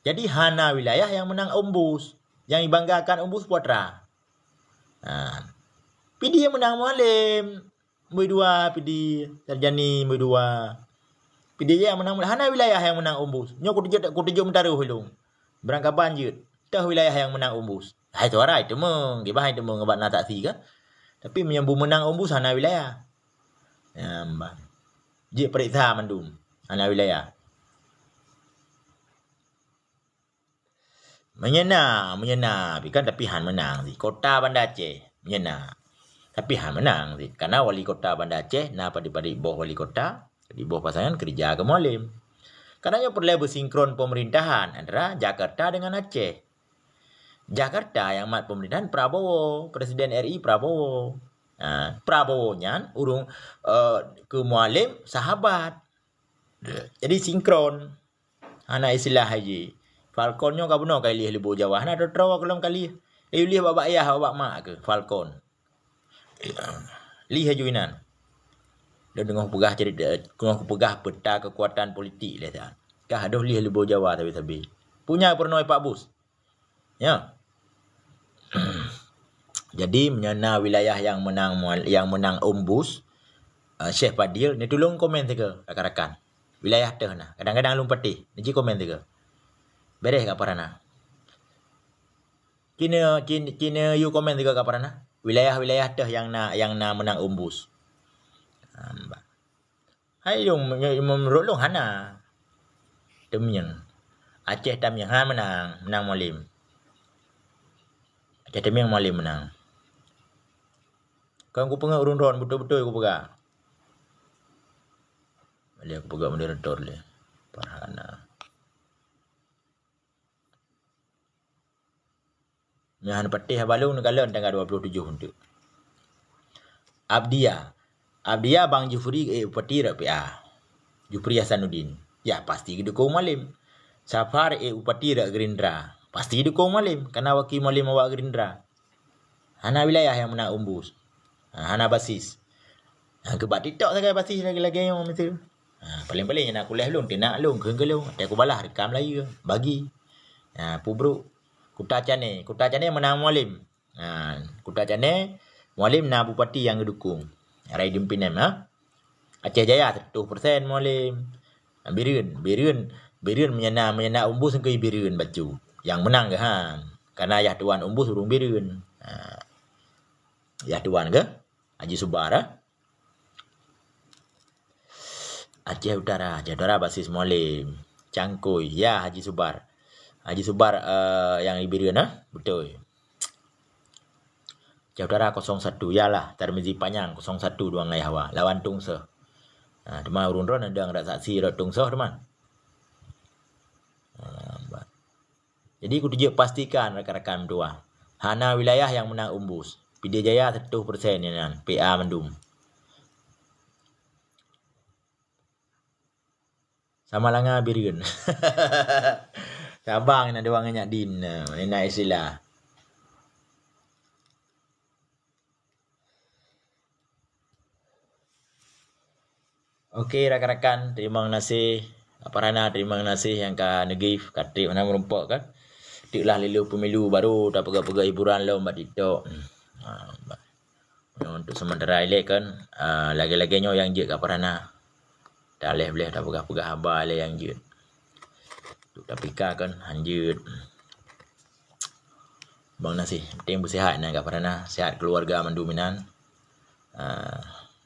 Jadi hana wilayah yang menang Umbus. Yang dibanggakan Umbus Putra. PD yang menang Mualim. Mui-2 PD Sarjani Mui-2. PD yang menang Mualim. Hana wilayah yang menang Umbus. Nyo kutujuk mentaruh hilung. Berangkapan je. Tah wilayah yang menang Umbus. Hai suara itu meng, gibah itu meng ngebat natasi kan. Tapi menyambung menang Umbus hana wilayah. Mbak. Je periksa mandum hana wilayah. Menyena, kan tapi han menang si Kota Banda Aceh menyena. Tapi han menang si karena wali kota Banda Aceh na pada bawah wali kota, di bawah pasangan kerja ke Mualim. Karena perlu bersinkron pemerintahan antara Jakarta dengan Aceh. Jakarta yang mat pemerintahan Prabowo, Presiden RI Prabowo. Prabowo-nya urung ke Mualim sahabat. Jadi sinkron. Ana istilah haji. Falconnya ka benar kali libo Jawa. Ana ada trawa kelam kali. Lihat babak ayah babak mak ke Falcon. Lihat juinan. Dan dengan pegah peta kekuatan politik lihat. Kah aduh lihat libo Jawa tapi. Punya pernoi Pak Bus. Ya. Jadi menyana wilayah yang menang Umbus, Syekh Fadil ni tolong komen tiga rakan-rakan. Wilayah teh nah. Kadang-kadang lum petih. Ni komen tiga. Beres kat parana. Kina you komen tiga kat parana. Wilayah-wilayah teh yang na menang Umbus. Hai dong menurut long hana. Demian. Aceh Tamiang han menang Mualim. Aceh Tamiang Mualim menang. Kau aku pengat urun-urun betul-betul aku pegang. Balik aku pegang moderator dia. Parhana. Yang patih balung negala tanggal 27 untuk. Abdia Bang Jufri Upati PA. Jufri Hasanuddin. Ya pasti dukung Mualim. Safar Upati Gerindra. Pasti dukung Mualim karena wakil Mualim awak Gerindra. Hana wilayah yang menang Umbus. Hana basis. Kebat TikTok saya basis lagi yang mesti. Paling-paling nak kuliah long, nak long, kelong. Aku balah rekam lagi bagi. Pubruk. Kuta Cane menang Mualim. Kuta Cane Mualim na bupati yang dukung. Raidin Pinem Aceh Jaya 100% Mualim. Birun menyana Umbus ke Birun baju. Yang menang ke karena Yah Tuan Umbus urung Birun. Yah Tuan ke Haji Subar Aceh Utara basis Mualim. Cangkuy ya Haji Subar yang Birun betul. Aceh Utara 01 yalah Tarmizi Panjang 01 Duang Ayahwa lawan Tungse. Teman urun-urun ada ngerak saksi dak Tungse teman. Jadi aku tunjuk pastikan rakan-rakan berdua. Hana wilayah yang menang Umbus. PD Jaya 100% yang PA Mendung. Sama langa Birun. Sabang nak doang nyak din. Nak istilah. Okey rakan-rakan, terima kasih. Parana terima kasih yang ka negif katrik mana merompak kan. Tiklah lilu pemilu baru dah pegak-pegak hiburan lo mbak TikTok. Untuk sementara ini kan lagi-laginya yang je kat Parana. Dah boleh dah pegak-pegak habar le yang je. Untuk dah pika kan hanjut. Bang nasi, penting bersihat nak kat Parana, sihat keluarga mendominan.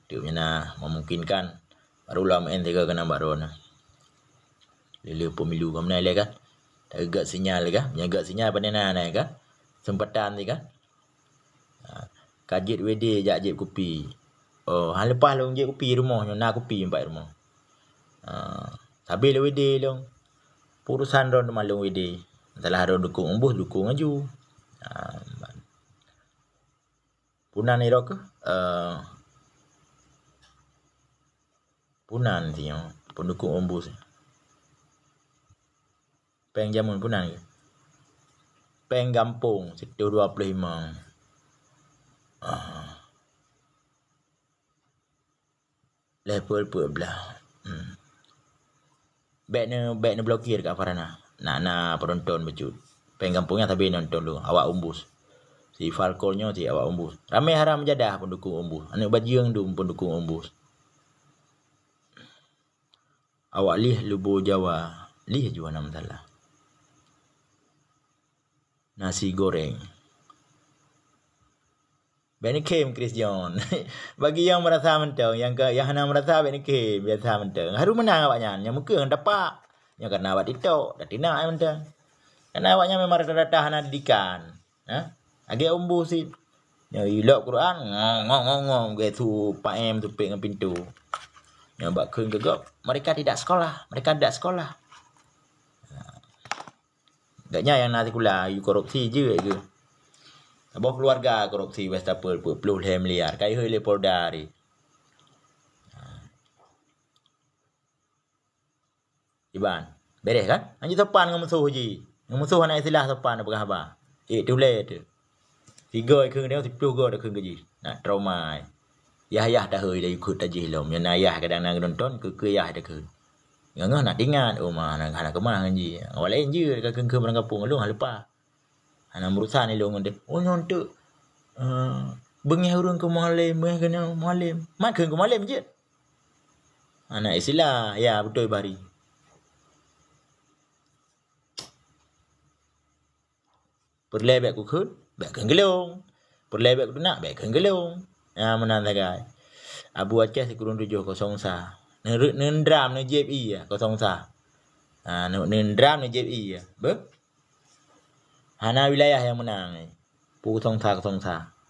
Tiupnya memungkinkan barulah main tiga kena baru na. Lilu pemilu kau mana le kan? Agak sinyal kan? Menjaga sinyal pada nana kan? Sempatan ni kan? Kajit WD jak jip kopi. Oh, hang lepas long jip kopi rumah nyo nak kopi empat rumah. Sabil WD long. Purusan ron malung WD. Salah ron dukung umbus dukung aju. Punan ni rok punan tio pendukung umbus. Peng jamun punan ke? Peng Gampung Sektor 25. Level 14. Back ni blokir kat Farana. Nak penonton becut. Peng Gampungnya tapi nonton lu. Awak umbus. Si Falconnya si awak umbus. Ramai haram jadah pendukung umbus. Anak bajiang tu pendukung umbus. Awak lih lubu Jawa. Lih juga nama salah. Nasi goreng. Benny Kim Chris John. Bagi yang merasa mentang, yang hendak merasa Benny Kim biasa mentang. Harus menang awaknya. Yang muka yang dapat. Yang kena awak TikTok, dah tina mentang. Karena awaknya memang rata-rata hendak didikan. Agak umbu sih. Yang ilok Quran, ngong gitu PM tu pek dengan pintu. Yang bakun gegap, mereka tidak sekolah. Agaknya yang nanti kula korupsi je ke. Abah keluarga korupsi Westapel puluh miliar. Kai hoi le Polda ni. Iban, beres kan? Anji sopan dengan musuh je. Dengan musuh nak istilah sopan apa khabar? Tu le tu. 3 khương đéo thì pro go đã khương cái gì nè trauma ya dah hơi đây khut aja lom yang ayah kadang-kadang nonton ke ya dah khương ngah nak tingan mah nak ke mana ngaji awak lain je ke khương barang kampung lu lupa ana urusan ni lu ngende nyontek bengih urang ke malam kena malam mat khương ke malam je anak istilah ya betul bari perlebek ku khut bek gelung perlebek ku nak bek gelung menan tagai Abu Aceh Kurun 701 nendram ne JPI 01 nendram ne JPI hana wilayah yang menang ni Pu 01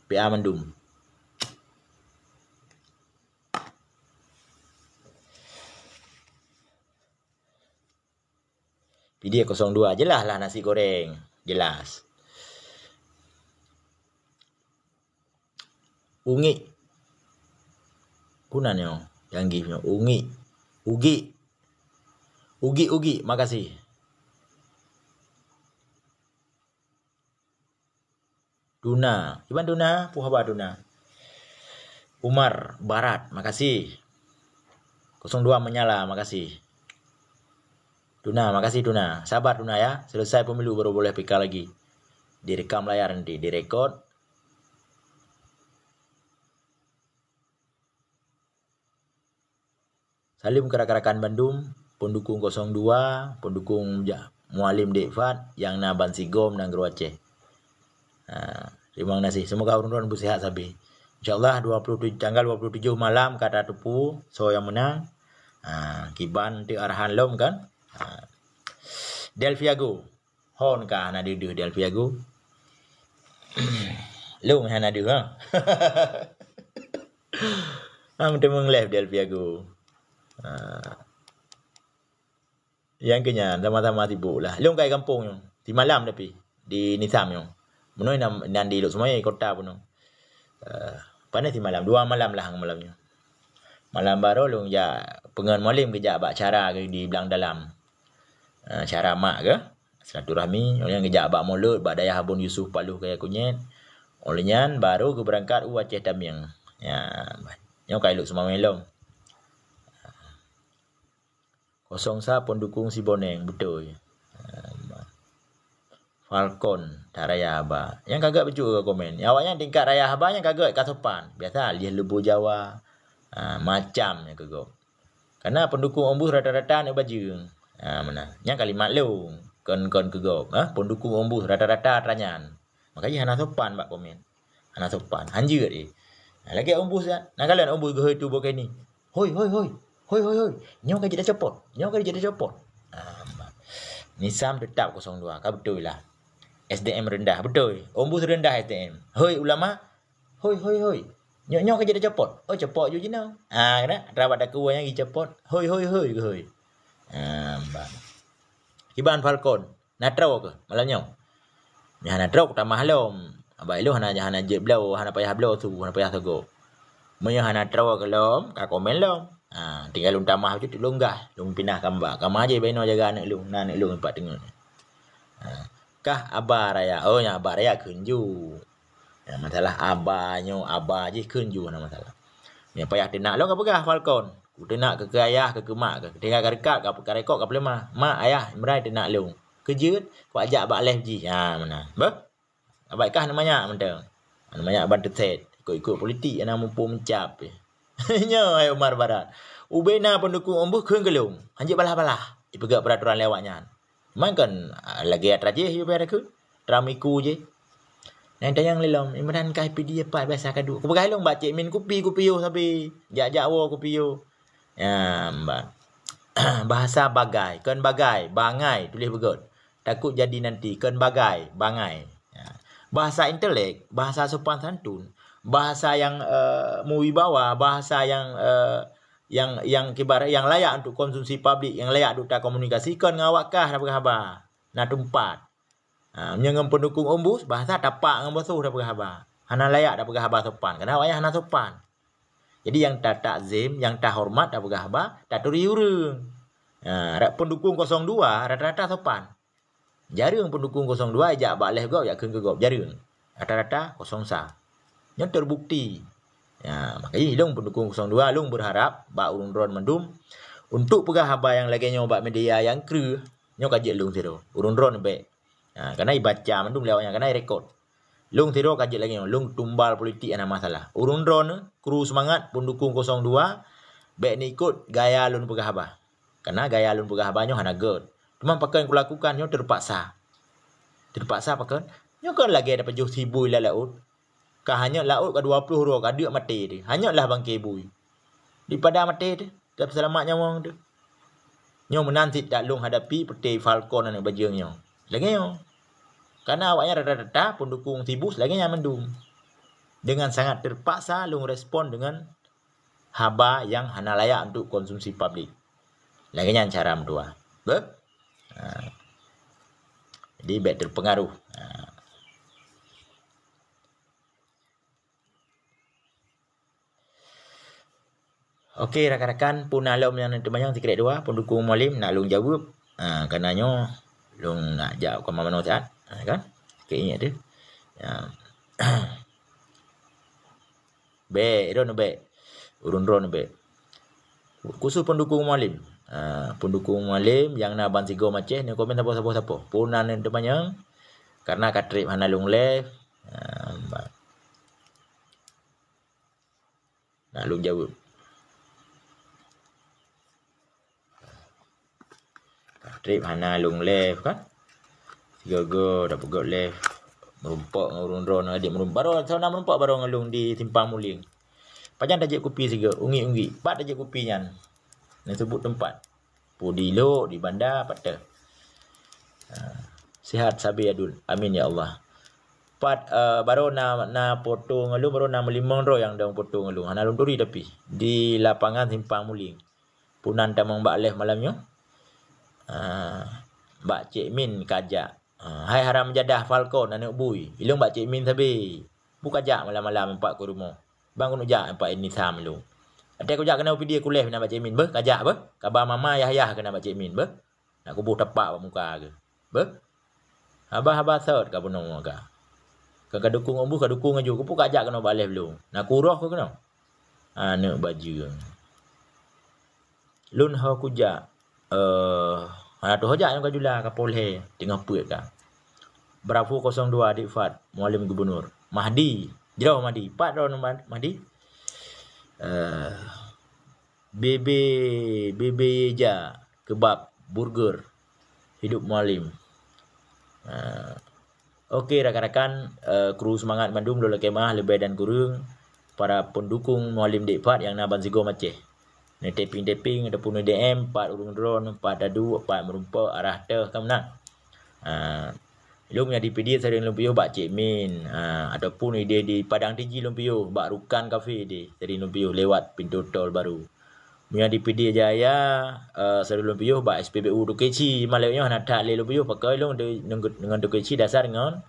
PA Mendum Dia 02 jelas lah nasi goreng jelas Ungi Punan yang gifnya Ugi makasih Duna Iban Duna Puhaba Duna Umar Barat makasih 02 menyala makasih Duna makasih Duna sabar Duna ya selesai pemilu baru boleh PK lagi direkam layar nanti direkod Salim ke rakan-rakan Bandung, pendukung 02, pendukung Mualim Dekfat, yang na Bansigom dan Guru Aceh. Terima kasih. Semoga urun-urun bersihat sabi. InsyaAllah tanggal 27 malam kata tepu, so yang menang. Kiban di arahan lom kan. Delviago. Hon ka na diduh Delviago. Long hana diduh ha. Am temung live Delviago. Yang kenya sama-sama sibuk lah. Long kai kampung yo. Di malam tapi di Nisam yo. Menoi nan di semua kota pun. Pandai di malam 2 malam lah malamnya. Malam baru long ya pengen malam kerja bak cara ke di belang dalam. Cara mak ke silaturahmi yang kerja bak mulut bak dayah Abun Yusuf Paluh kaya kunyit. Olehnya baru ke berangkat Aceh Tamiang. Ya. Yang kai lu semua melong. 01 pendukung si Boneng betul. Falcon Raya Haba. Yang kagak bejuk ke komen. Awaknya tingkat Raya Haba yang kagak kat sopan. Biasa lihat lebu Jawa. Macam yang kagak. Karena pendukung ombus rata-rata nak baju. Mana? Yang kalimat lu kon kagak. Pendukung ombus rata-rata ranyan. Makanya hana sopan bak komen. Hana sopan. Hanjir dia. Lagi ombus kan. Nah kalian ombus ge tu bukan ni. Hoi. Nyo kan jadi copot. Nisam tetap 02. Kau betul lah. SDM rendah. Betul. Ombus rendah SDM. Hoi ulama. Hoi hoi hoi. Nyok kerja dah cepot. Oh cepot je jinau. Kena rawat dak kuah yang cepot. Hoi hoi hoi ke hoi. Bang. Kiban Falcon. Natrau ke malamnya. Ni hana trau tamah lom. Abai lu hana je blau, hana payah blau tu, hana payah tego. Menya hana trau ke lom, ka komen lom. Tinggal lung tamah tu lunggah, lung pindah gambar. Kamah je beno jaga anak lung, anak lung empat tengok. Kah abah raya. Oh nya abah raya kunju. Ya, masalah abahnya abah je kunju na masalah. Ni payah tenak lo ka pegah Falcon. Ku tenak ke ayah ke mak ke. Tinggal ka dekat ka rekod ka lemah. Mak ayah merai tenak lo. Kejut ku ajak bak live ji. Mana. Ba? Abai kah namanya mentang. Namanya abang tetet. Ikut politik yang mampu mencap. Nya ai Umar Barat. Ubena pendukung ombu keun gelung. Hanjik balah-balah. Ipegak peraturan lewatnya. Man kan lagi atraje yo pada ke. Tramiku je. Nang tayang lelom Imran kai PD 4 biasa kadu. Ku pegai long bak Cik Min kupi yo sabi. Jak-jak wo kupi yo. Ya, mbak. Bahasa bagai, kan bagai, bangai tulis begot. Takut jadi nanti kan bagai, bangai. Ya. Bahasa intelek, bahasa sopan santun, bahasa yang muwibawa, bahasa yang kibar yang layak untuk konsumsi publik, yang layak untuk komunikasi kan ngawakah dah berhabar. Nah tempat. Menyengam pendukung ombus bahasa tapak ngam basuh dah berhabar. Hana layak dah berhabar sopan. Kenapa ayah hana sopan? Jadi yang tak takzim, yang tak hormat dah berhabar, tak turi urung. Pendukung 02 rata-rata sopan. Jarang pendukung 02 ajak bak leh gop, ajak keun gop, jarang. Rata-rata kosong sah. Yang terbukti. Ya, makanya long pendukung 02 long berharap bak urun-urun mendum untuk pegah haba yang lagi nyoba media yang kru nyo kajik long zero. Urun-urun be. Karena ibaca mendum lewatnya karena rekod. Long zero kajik lagi long tumbal politik ana masalah. Urun-urun kru semangat pendukung 02 be ni ikut gaya lun pegah haba. Karena gaya lun pegah haba nyo hana good. Cuma pakai yang kulakukan nyo terpaksa. Terpaksa pakai. Nyo kan lagi ada pejuh sibui la laut. Kah hanya laut ka 20 ro ka dia mati dia. Hanyalah bangkai bui. Di pada mati dia. Tak selamat nyawang dia. Nyo menanti tak long hadapi peti Falcon dan bajang nyo. Lagi nyo. Karena awaknya rata-rata pendukung Tibus lagi nya mendung. Dengan sangat terpaksa long respon dengan haba yang hana layak untuk konsumsi publik. Lagi nya cara mendua. Jadi baik terpengaruh. Okey rakan-rakan pun alom yang terbanyak sikit dua pendukung Mualim nak long jawab. Karenanya long nak jawab ke mana saat kan? Sikit ingat dia. Be, ron be. Urun-ron be. Khusus pendukung Mualim. Pendukung Mualim yang nak ban sigo maceh ni komen siapa. Punan yang terbanyak karena katrip hana long live. Nak long jawab. Trip hana long left kan. Go dah pegot left. Merumpak ngurun-ron adik merumpak. Baru sana merumpak baru ngelung di simpang muling. Panjang tajik kopi siga, ungi-ungi. Pat tajik kopi nyan. Nak sebut tempat. Pudilo di bandar patah. Sihat sabi adul. Amin ya Allah. Pat baru na foto ngelung baru na melimang ro yang dah foto ngelung. Hana lung turi tapi di lapangan simpang muling. Punan tamang bak left malamnya. Mbak Cik Min kajak. Hai haram jadah Falcon anak bui. Ilung Mbak Cik Min sabi. Bu kajak malam-malam empat ke rumah. Bang kunu jak empat ini sam lu. Ada aku jak kena video aku live nak Mbak Cik Min be kajak be. Kabar mama Yahya kena Mbak Cik Min be. Nak kubuh tepak muka ke. Be. Habah sot ka punong ka. Ka dukung ombu ka dukung aju. Ku kajak kena balik lu. Nak kuroh ke kena. Anak baju. Lun ha kujak. Mana tu hojak yang kajula kapolhe tengah puik ka. Bravo 02 adik Fat Mualim Gubernur. Mahdi, jauh Mahdi. Pat ron Mahdi. BB ja kebab burger hidup Mualim. Okey rakan-rakan, kru semangat Bandung Lola Kemah lebih dan kurang para pendukung Mualim Dik Fat yang naban sigo maceh. Ni taping ataupun DM 4 urung drone 4 dadu 4 merumpa arah teh kan nak. Lu punya DPD sering lumpio bak Cik Min, ataupun dia di Padang Tinggi lumpio bak Rukan Cafe dia sering lumpio lewat pintu tol baru. Punya DPD Jaya sering lumpio bak SPBU Dukeci malainya nak tak le lumpio pakai lu dengan Dukeci dasar dengan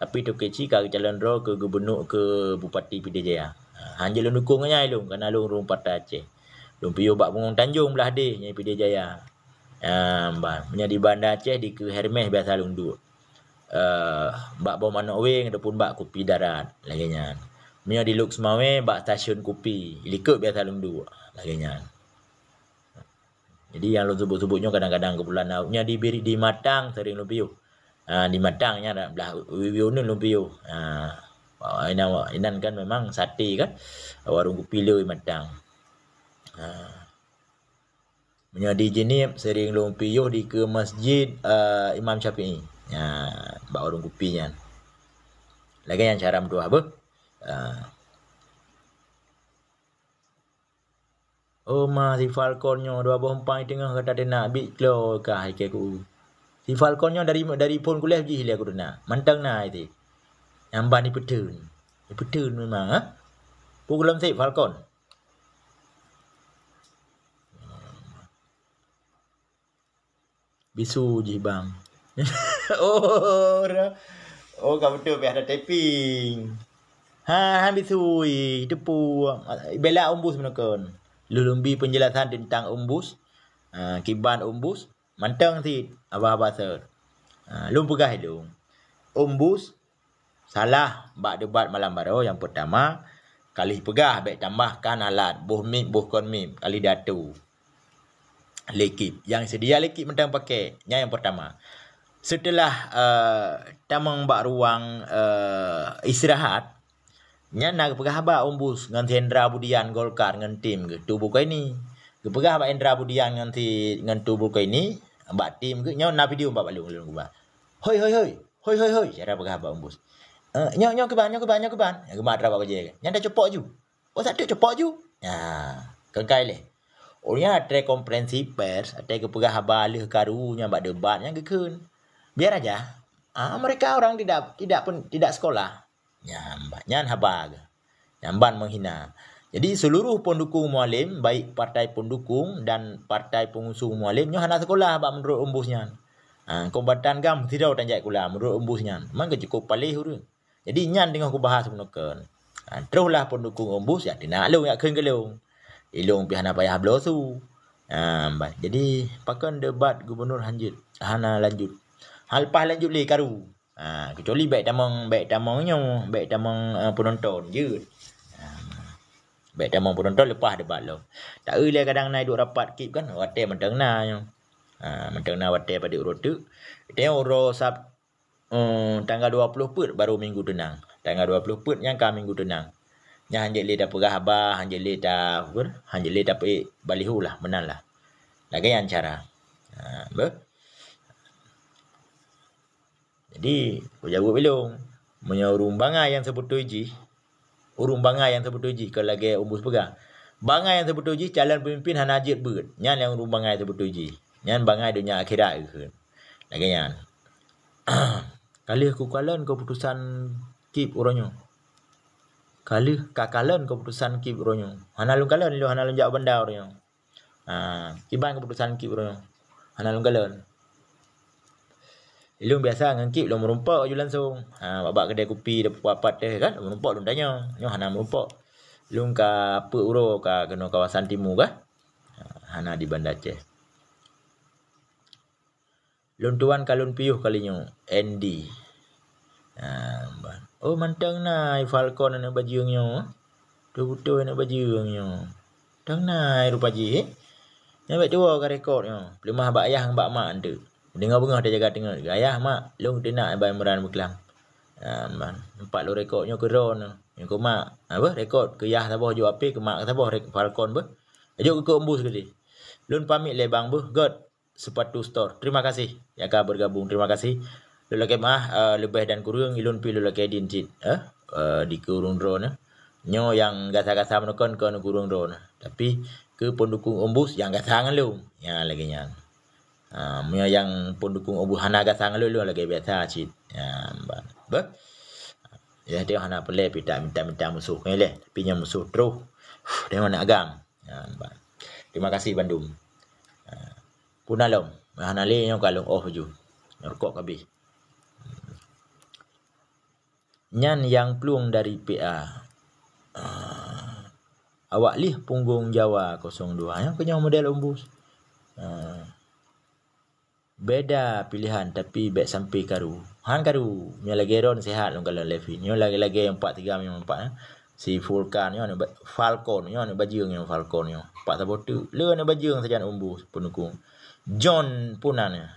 tapi Dukeci ke calon ro ke gubernur ke bupati PD Jaya. Hanya lu dukungnya lu kerana lu rumah partai Aceh. Lumpio bak Bungung Tanjung belah dia nya PD Jaya. Punya di Bandar Aceh di ke Hermes biasa lu duk. Bak bawah Manok Wing ataupun bak Kopi Darat laginya. Punya di Lux Mawe bak stasiun kopi. Likut biasa lu duk laginya. Jadi yang lu sebut-sebutnya kadang-kadang kebulan punya di Matang sering lumpio. Di Matangnya ada belah Wiwionun lumpio. Inan kan memang sate kan. Warung kopi lu di Matang. Punya di Jenib sering lumpio di ke Masjid Imam Syafi'i. Bak warung kopinya. Lagi yang cara mentua apa? Si Falconnya 24 tengah kata dia nak bit klo kah aku. Si Falconnya dari pun kuliah pergi hilang aku nak. Mantang nak itu. Namban ni petun. Ni petun memang Pukul si Falcon. Bisu je bang. Kau betul biar ada taping. Bisui depu bela umbus menekan. Lulumbi penjelasan tentang umbus. Kiban umbus. Mantang si abah-abah ser. Lu pegah itu. Umbus salah bak debat malam baru yang pertama kali pegah baik tambahkan alat buh mim buh kon mim kali datu. Lekip yang sedia lekip mentang pakai yang pertama. Setelah tamang bak ruang istirahat nya nak pegah bak umbus dengan Hendra Budian Golkar dengan tim ke tubuh kau ini. Ke pegah bak Hendra Budian dengan tubuh kau ini bak tim ke nya nak video bak balung ba. Hoi cara pegah bak umbus. Nya ke ban. Yang gemat rabak je. Nya dah cepok ju. Satu cepok ju. Kengkai le. Orangnya ada konferensi pers, ada ke pegah balih karunya bak debat yang gekun. Biar aja. Mereka orang tidak sekolah. Nyan habag. Nyamban menghina. Jadi seluruh pendukung Mualim, baik partai pendukung dan partai pengusung Mualim, nyo hana sekolah bak menurut umbusnya. Kombatan gam tidak tanjak kula menurut umbusnya. Memang cukup palih urang. Jadi nyan tengah aku bahas menekan. Teruslah pendukung umbus ya tidak lu ya keun gelung. Ilung pihana payah blosu. Jadi pakan debat gubernur hana lanjut. Halpah lanjut le karu. Kecuali baik tamangnya, baik tamang penonton je. Baik tamang penonton lepas debat lo. Tak le kadang naik duk rapat kip kan, wate mentang na yo. Mentang na wate pada urut tu. Dia uro sab tanggal 20 put baru minggu tenang. Tanggal 20 put yang ka minggu tenang. Nya hanjek le dah pegah abah, hanjek le dah balihu lah, menang lah. Lagi yang cara. Jadi, aku jawab belum. Punya urung bangai yang sebut tuji. Urung bangai yang sebut tuji. Kalau lagi umbus pegah. Bangai yang sebut tuji, calon pemimpin hana ajit ber. Nyan yang urung bangai sebut tuji. Nyan bangai dunia akhirat ke. Lagi nyan. Kali aku kalan keputusan kip orangnya. Kali kakalan keputusan kip orangnya. Hana lung kalan lu hana lung jauh benda orangnya. Kiban keputusan kip orangnya. Hana lung kalan. Ilung biasa dengan kip lu merumpak je langsung. Babak kedai kopi dah papat teh kan. Merumpak lu tanya. Nyo hana merumpak. Lung ka apa uro ka kena kawasan timur kah? Hana di Bandar Aceh. Lun tuan kalun piuh kalinya Andy. Mantang nai Falcon anak bajungnya. Betul anak bajungnya. Tang nai rupa ji. Yang baik tua ka rekodnya. Pelimah bak ayah bak mak tu. Dengar bengah dia jaga tengok. Ayah mak, lu dia nak bayar meran berkelam. Nampak lu rekodnya ke ron. Yang ke mak, apa rekod ke yah tabah jo api ke mak tabah Falcon ber. Ajak ke embus ke dia. Lun pamit le bang ber. God sepatu store. Terima kasih yang ka bergabung. Terima kasih. Lu lagi lebih dan kurang ilun pi lu lagi dincit. Di kurung drone. Nyo yang gasa-gasa menekon ke kurung drone. Tapi ke pendukung embus yang gasa ngan lu. Ya lagi nya. Yang pendukung Abu Hana gasang lu lagi biasa cit. Ya, ba. Ya dia hana pelai minta musuh ni leh. Tapi nya musuh terus. Dia nak agam. Ya, ba. Terima kasih Bandung. Punalom. Hana le yang kalung off ju. Nyorkok kabeh. Nyan yang peluang dari PA. Awak lih punggung Jawa 02. Yang punya model umbus. Beda pilihan tapi baik sampai karu. Han karu. Nya lagi ron sehat long kalau Levin. Nya lagi yang 43 memang 4. Si Vulcan nya Falcon nya bajing yang Falcon nya. 4 sabotu. Le na bajing saja umbus penukung. John punan nya.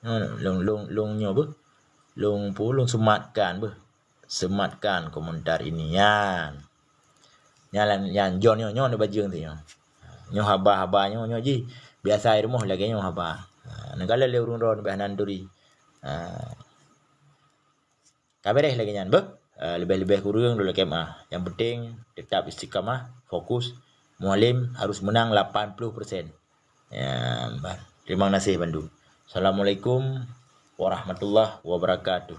Long nya be. Long sematkan be. Sematkan komentar ini yan. Yan John nya bajing tu nya. Nya haba nya ji. Biasa rumah lagi nya haba. Negala le urun-urun bahanan duri. Kabareh lagi nyan be. Lebih-lebih kurang dulu kemah. Yang penting tetap istiqamah, fokus. Mualim harus menang 80%. Ya, terima kasih Bandung. Assalamualaikum warahmatullahi wabarakatuh.